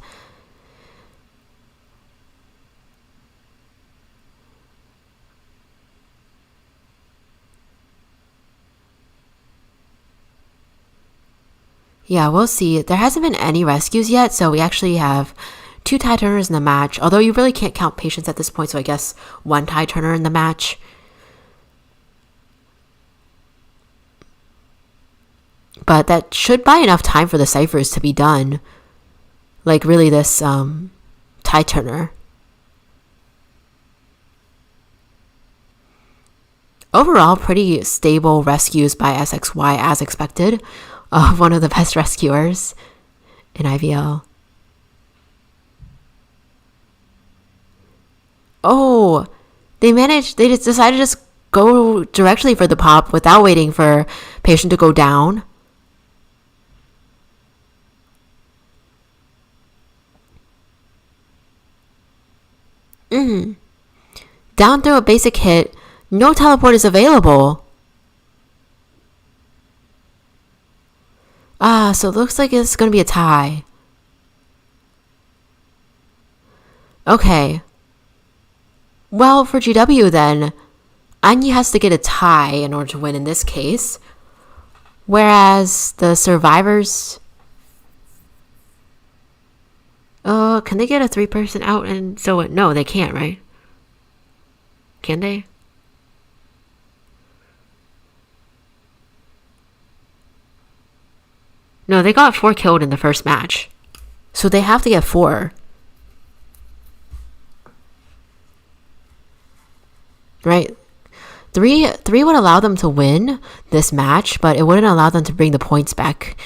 Yeah, we'll see. There hasn't been any rescues yet, so we actually have 2 tide turners in the match. Although you really can't count patients at this point, so I guess 1 tide turner in the match. But that should buy enough time for the ciphers to be done. Like really this tide turner. Overall, pretty stable rescues by SXY as expected. One of the best rescuers in IVL. Oh, they just decided to just go directly for the pop without waiting for patient to go down. Down through a basic hit, no teleport is available. So it looks like it's going to be a tie. Okay. Well, for GW then, Anya has to get a tie in order to win in this case. Whereas the survivors... can they get a 3-person out? And so, no, they can't, right? can they? No, they got 4 killed in the first match. So they have to get 4. Right? 3 would allow them to win this match, but it wouldn't allow them to bring the points back.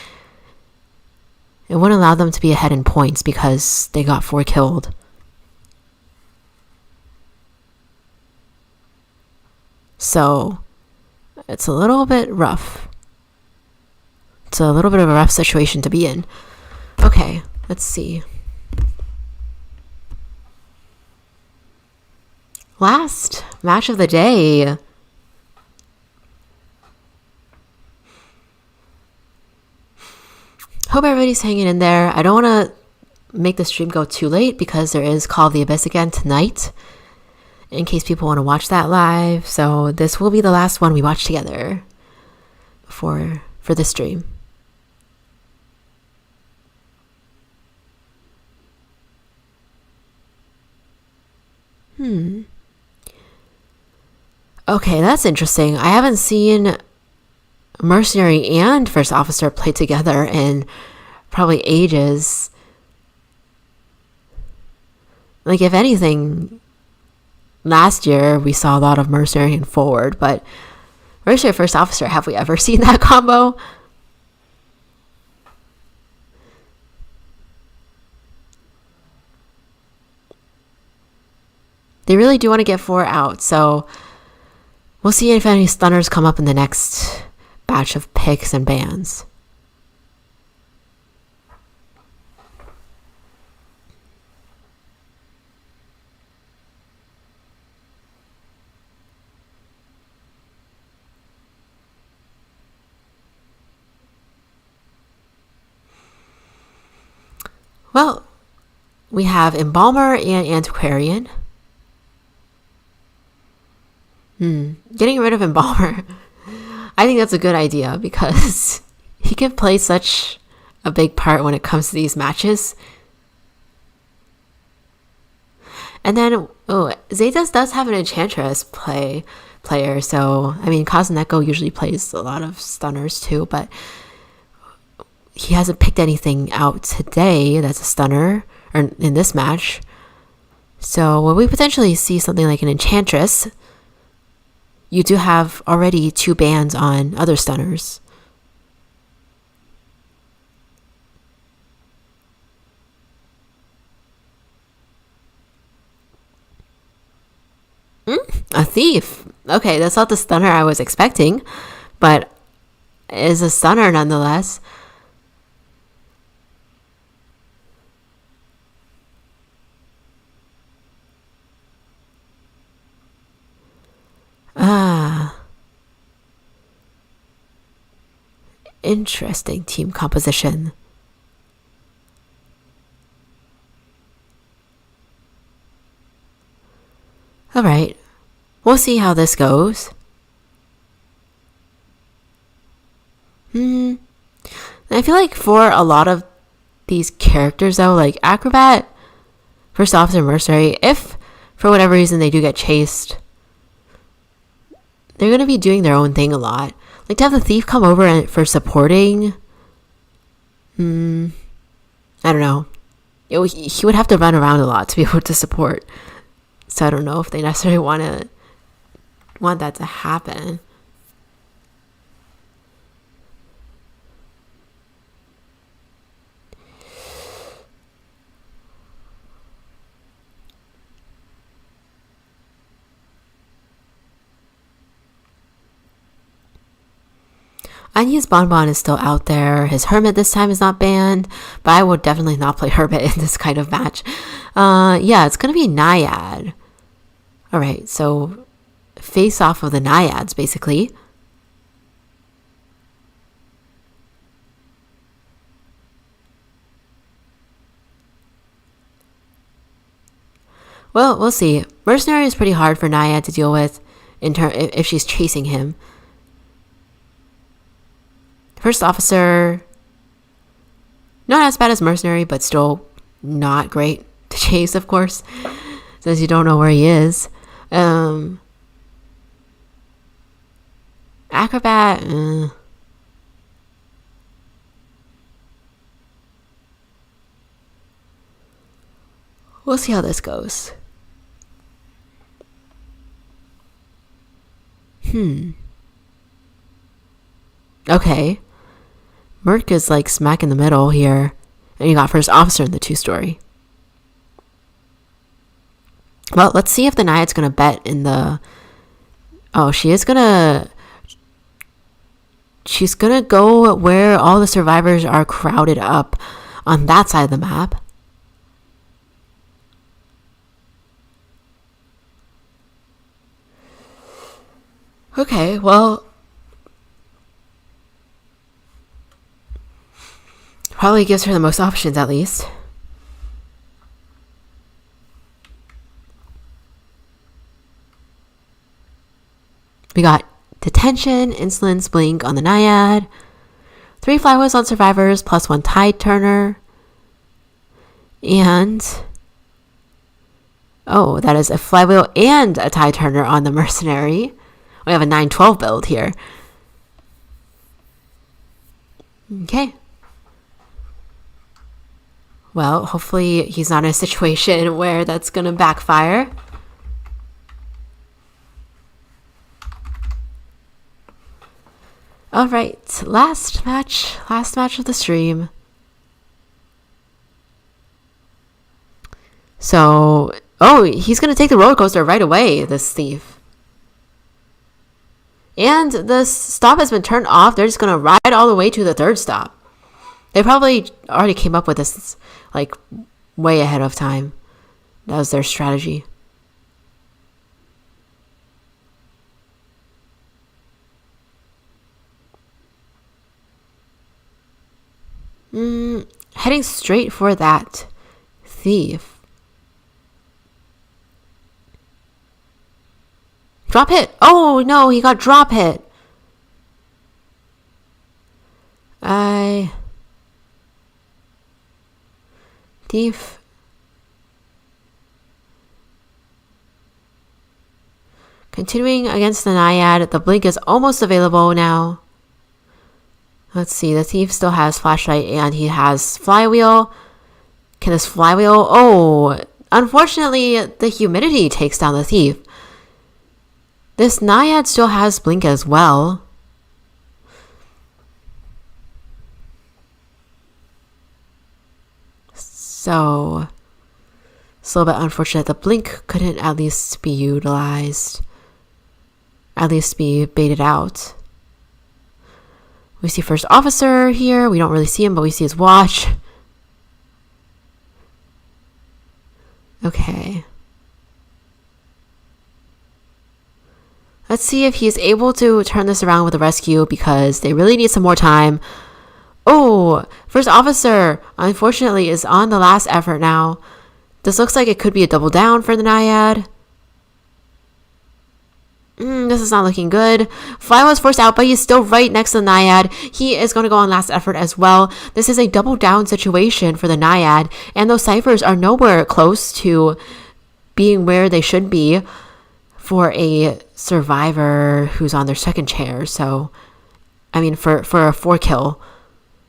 It wouldn't allow them to be ahead in points because they got 4 killed. So it's a little bit rough. It's a little bit of a rough situation to be in. Okay, let's see. Last match of the day. Hope everybody's hanging in there. I don't want to make the stream go too late because there is Call of the Abyss again tonight, in case people want to watch that live. So this will be the last one we watch together for the stream. Okay, that's interesting. I haven't seen Mercenary and First Officer play together in probably ages. Like, if anything, last year we saw a lot of Mercenary and Forward, but Mercenary First Officer, have we ever seen that combo? They really do want to get 4 out, so we'll see if any stunners come up in the next batch of picks and bans. Well, we have Embalmer and Antiquarian. Getting rid of Embalmer. I think that's a good idea because he can play such a big part when it comes to these matches. And then, ZETA does have an Enchantress player, so, I mean, Kazuneko usually plays a lot of stunners too, but he hasn't picked anything out today that's a stunner, or in this match. So when we potentially see something like an Enchantress, you do have already 2 bans on other stunners. A thief. Okay, that's not the stunner I was expecting, but is a stunner nonetheless. Interesting team composition. All right, we'll see how this goes. I feel like for a lot of these characters though, like Acrobat, First Officer, Mercenary, if for whatever reason they do get chased, they're going to be doing their own thing a lot. Like, to have the Thief come over for supporting, I don't know. He would have to run around a lot to be able to support. So I don't know if they necessarily want that to happen. Anya's Bonbon is still out there. His Hermit this time is not banned, but I would definitely not play Hermit in this kind of match. Yeah, it's going to be Naiad. Alright, so face off of the Naiads, basically. Well, we'll see. Mercenary is pretty hard for Naiad to deal with if she's chasing him. First Officer, not as bad as Mercenary, but still not great to chase, of course, since you don't know where he is. acrobat, we'll see how this goes. Okay. Merc is like smack in the middle here. And you got first officer in the 2-story. Well, let's see if the Naiad's going to bet in the... Oh, she's going to go where all the survivors are crowded up on that side of the map. Okay, well... Probably gives her the most options, at least. We got detention, insolence, blink on the Naiad. 3 flywheels on survivors, plus 1 tide turner. And... oh, that is a flywheel and a tide turner on the mercenary. We have a 9-12 build here. Okay. Well, hopefully he's not in a situation where that's going to backfire. All right, last match of the stream. So, oh, he's going to take the roller coaster right away, this thief. And the stop has been turned off. They're just going to ride all the way to the 3rd stop. They probably already came up with this, like, way ahead of time. That was their strategy. Heading straight for that thief. Drop hit. Oh, no, he got drop hit. Thief. Continuing against the Naiad. The blink is almost available now. Let's see. The thief still has flashlight and he has flywheel. Can this flywheel... oh, unfortunately, the humidity takes down the thief. This Naiad still has blink as well. So, it's a little bit unfortunate. The blink couldn't at least be utilized. At least be baited out. We see first officer here. We don't really see him, but we see his watch. Okay. Let's see if he's able to turn this around with a rescue because they really need some more time. Oh, first officer, unfortunately, is on the last effort now. This looks like it could be a double down for the Naiad. This is not looking good. Fly was forced out, but he's still right next to the Naiad. He is going to go on last effort as well. This is a double down situation for the Naiad, and those ciphers are nowhere close to being where they should be for a survivor who's on their 2nd chair. So, I mean, for a 4-kill,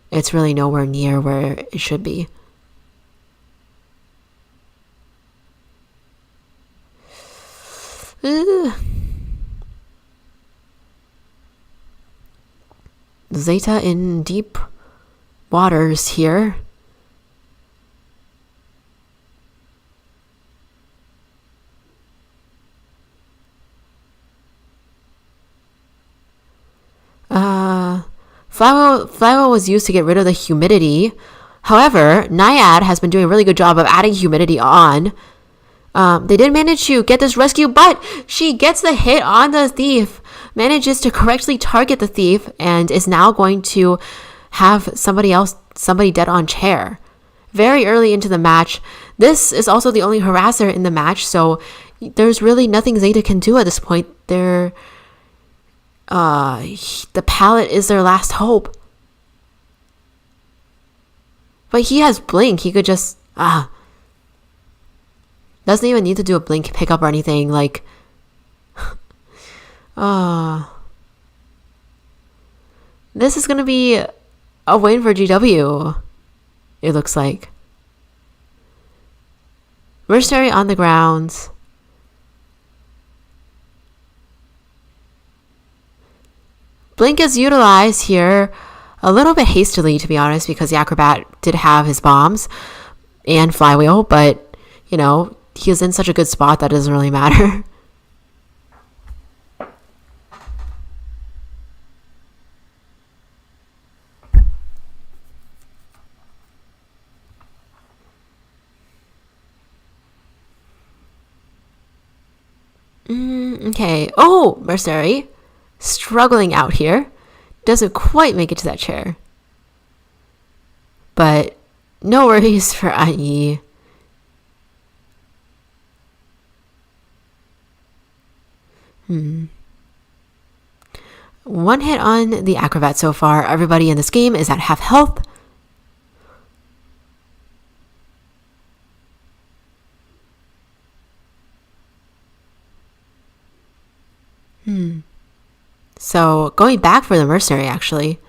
it's really nowhere near where it should be. ZETA in deep waters here. Flywheel was used to get rid of the humidity. However, Naiad has been doing a really good job of adding humidity on. They did manage to get this rescue, but she gets the hit on the thief, manages to correctly target the thief, and is now going to have somebody dead on chair. Very early into the match. This is also the only harasser in the match, so there's really nothing ZETA can do at this point. The pallet is their last hope. But he has blink. He could just... doesn't even need to do a blink pickup or anything. Like... this is going to be a win for GW, it looks like. Mercenary on the ground. Blink is utilized here a little bit hastily, to be honest, because the Acrobat did have his bombs and Flywheel, but, you know, he is in such a good spot that it doesn't really matter. Okay. Oh, Mercenary. Struggling out here. Doesn't quite make it to that chair. But no worries for IE. One hit on the Acrobat so far. Everybody in this game is at half health. So going back for the Mercenary, actually.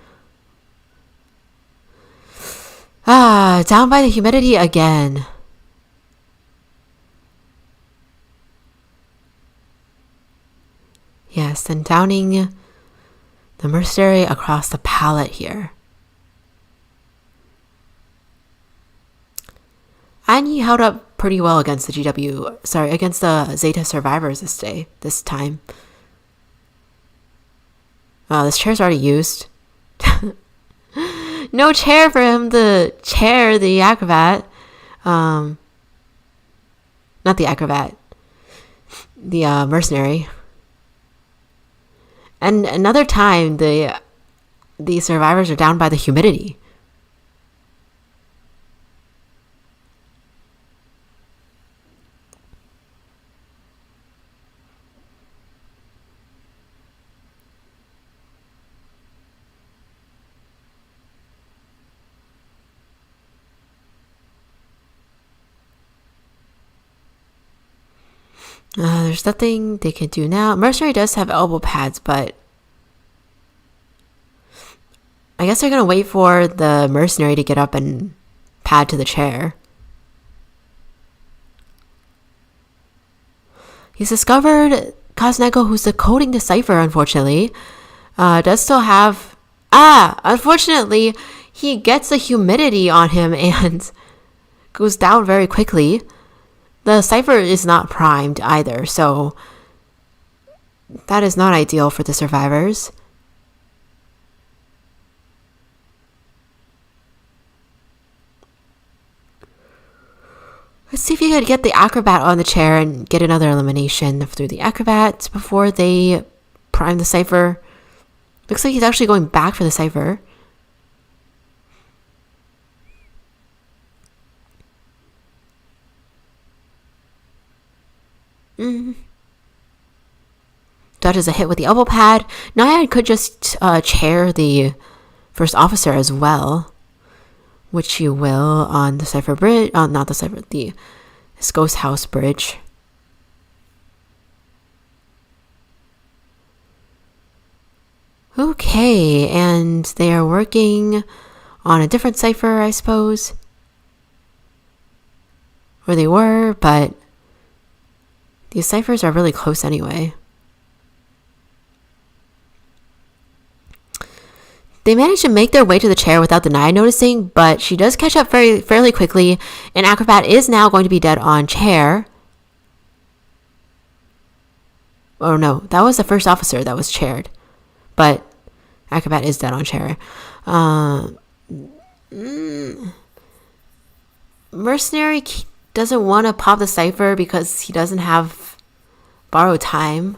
Down by the humidity again. Yes, and downing the Mercenary across the palette here. And he held up pretty well against the against the Zeta survivors this time. This chair's already used. No chair for him to chair the Acrobat. Not the Acrobat. The Mercenary. And another time, the survivors are down by the humidity. There's nothing they can do now. Mercenary does have elbow pads, but I guess they're going to wait for the Mercenary to get up and pad to the chair. He's discovered Kazneko, who's decoding the cipher, unfortunately. Does still have... unfortunately, he gets the humidity on him and goes down very quickly. The cipher is not primed either, so that is not ideal for the survivors. Let's see if you could get the Acrobat on the chair and get another elimination through the Acrobat before they prime the cipher. Looks like he's actually going back for the cipher. Dodges a hit with the elbow pad. Naiad could just chair the first officer as well, which you will on the cipher bridge. Not the cipher, this ghost house bridge. Okay, and they are working on a different cipher, I suppose. Or they were, but these ciphers are really close anyway. They manage to make their way to the chair without the Naiad noticing, but she does catch up fairly quickly, and Acrobat is now going to be dead on chair. Oh no, that was the first officer that was chaired, but Acrobat is dead on chair. Mercenary doesn't want to pop the cipher because he doesn't have borrowed time,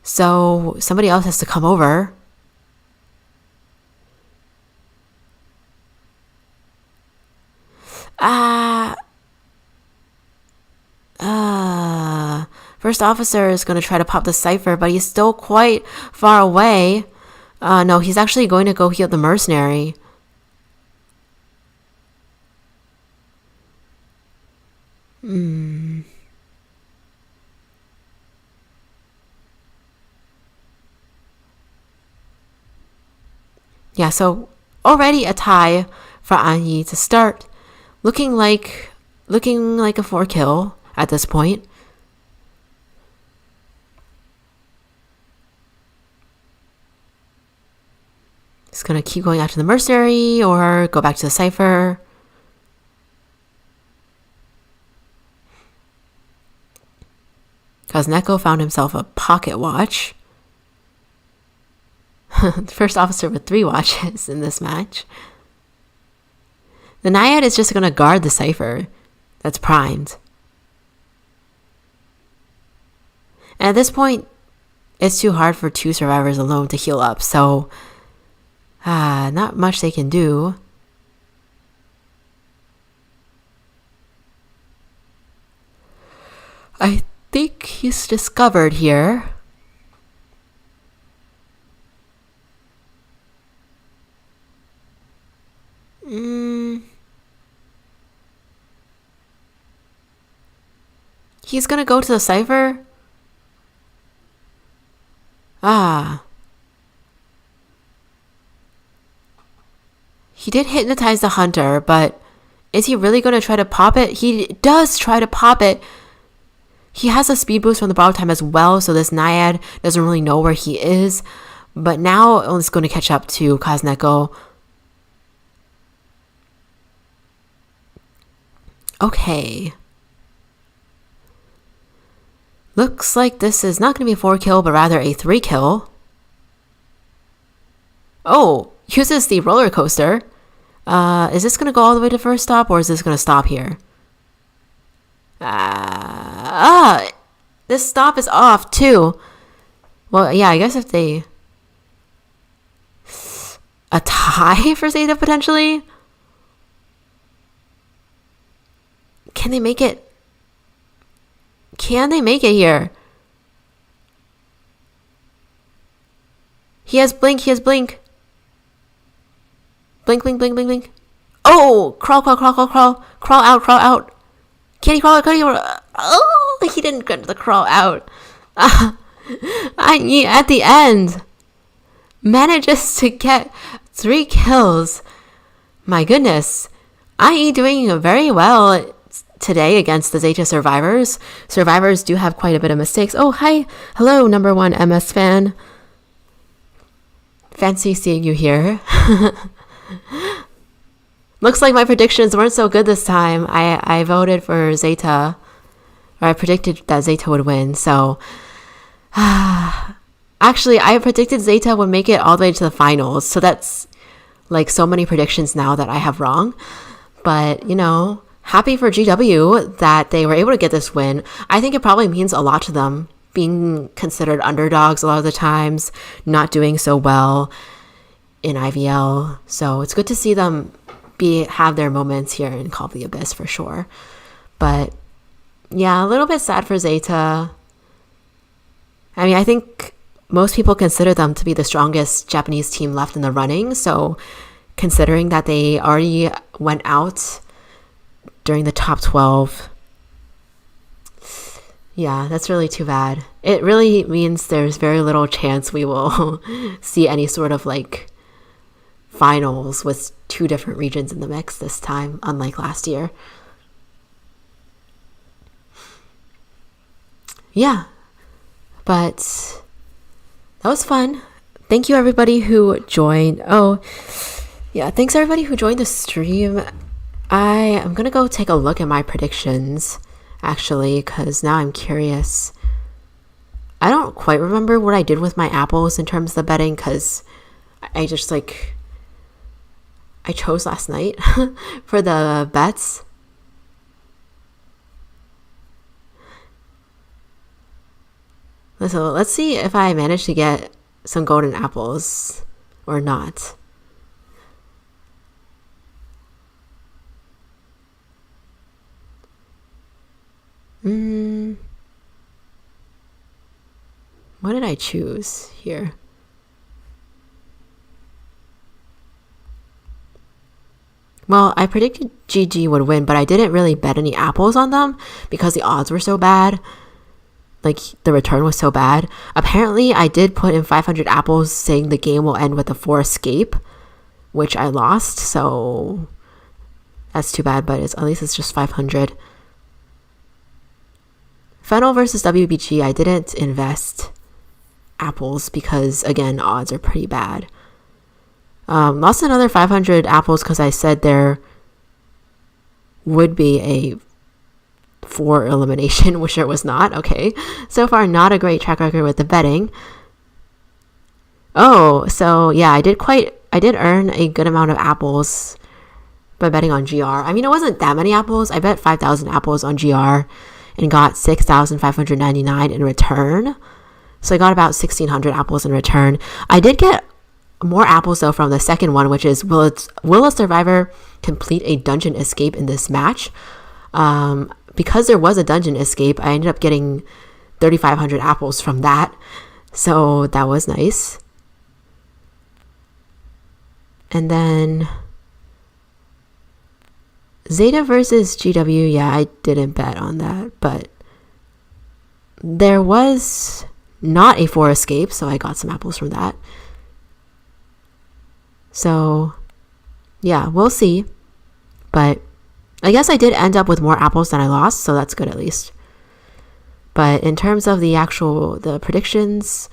so somebody else has to come over. First officer is going to try to pop the cipher, but he's still quite far away. No, he's actually going to go heal the Mercenary. Yeah, so already a tie for Anyi to start, looking like a 4-kill at this point. Just gonna keep going after the mercenary or go back to the cipher. Kazneko found himself a pocket watch. The first officer with 3 watches in this match. The Naiad is just gonna guard the cipher that's primed. And at this point, it's too hard for 2 survivors alone to heal up, so not much they can do. I think he's discovered here. He's gonna go to the cipher? He did hypnotize the hunter, but is he really gonna try to pop it? He does try to pop it. He has a speed boost from the borrowed time as well, so this Naiad doesn't really know where he is. But now it's going to catch up to Kazneko. Okay. Looks like this is not going to be a 4-kill, but rather a 3-kill. Oh, uses the roller coaster. Is this going to go all the way to first stop, or is this going to stop here? This stop is off too. Well, yeah, I guess if they... A tie for ZETA potentially? Can they make it? Can they make it here? He has blink, he has blink. Blink, blink, blink, blink, blink. Oh! Crawl, crawl, crawl, crawl, crawl. Crawl out, crawl out. Can he crawl out? Can he crawl out? Oh! He didn't get the crawl out. At the end, manages to get 3 kills. My goodness. IE doing very well today against the ZETA survivors. Survivors do have quite a bit of mistakes. Oh, hi. Hello, number 1 MS fan. Fancy seeing you here. Looks like my predictions weren't so good this time. I voted for ZETA. Or I predicted that ZETA would win. So, actually, I predicted ZETA would make it all the way to the finals. So that's like so many predictions now that I have wrong. But, you know, happy for GW that they were able to get this win. I think it probably means a lot to them, being considered underdogs a lot of the times, not doing so well in IVL. So it's good to see them have their moments here in Call of the Abyss for sure. But yeah, a little bit sad for ZETA. I mean, I think most people consider them to be the strongest Japanese team left in the running. So considering that they already went out during the top 12, yeah, that's really too bad. It really means there's very little chance we will see any sort of like finals with 2 different regions in the mix this time, unlike last year. Yeah, but that was fun. Thank you everybody who joined. Oh, yeah, thanks everybody who joined the stream. I am gonna go take a look at my predictions, actually, because now I'm curious. I don't quite remember what I did with my apples in terms of the betting, because I just like... I chose last night for the bets. So let's see if I manage to get some golden apples or not. What did I choose here? Well, I predicted GG would win, but I didn't really bet any apples on them because the odds were so bad. Like, the return was so bad. Apparently, I did put in 500 apples saying the game will end with a 4 escape. which I lost, so that's too bad, but at least it's just 500. Fennel versus WBG, I didn't invest apples because, again, odds are pretty bad. Lost another 500 apples because I said there would be a 4 elimination, which there was not. Okay, so far not a great track record with the betting. Oh, so yeah, I did earn a good amount of apples by betting on GR. I mean, it wasn't that many apples. I bet 5,000 apples on GR and got 6,599 in return. So I got about 1,600 apples in return. I did get more apples though from the second one, which is will a survivor complete a dungeon escape in this match? Because there was a dungeon escape, I ended up getting 3,500 apples from that. So that was nice. And then ZETA versus GW, yeah, I didn't bet on that, but there was not a 4 escape, so I got some apples from that. So yeah, we'll see. But I guess I did end up with more apples than I lost, so that's good at least. But in terms of the predictions,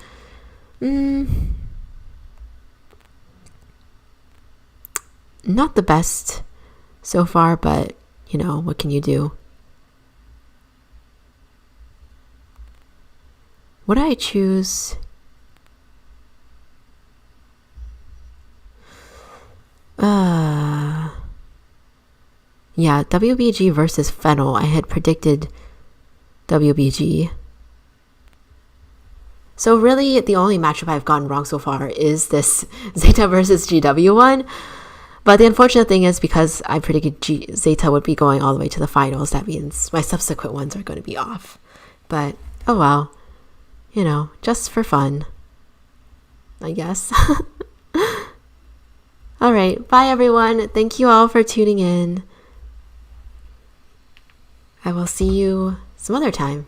not the best so far, but you know, what can you do? What did I choose? Yeah, WBG versus Fennel. I had predicted WBG. So really, the only matchup I've gotten wrong so far is this ZETA versus GW one. But the unfortunate thing is, because I predicted ZETA would be going all the way to the finals, that means my subsequent ones are going to be off. But, oh well. You know, just for fun, I guess. All right. Bye, everyone. Thank you all for tuning in. I will see you some other time.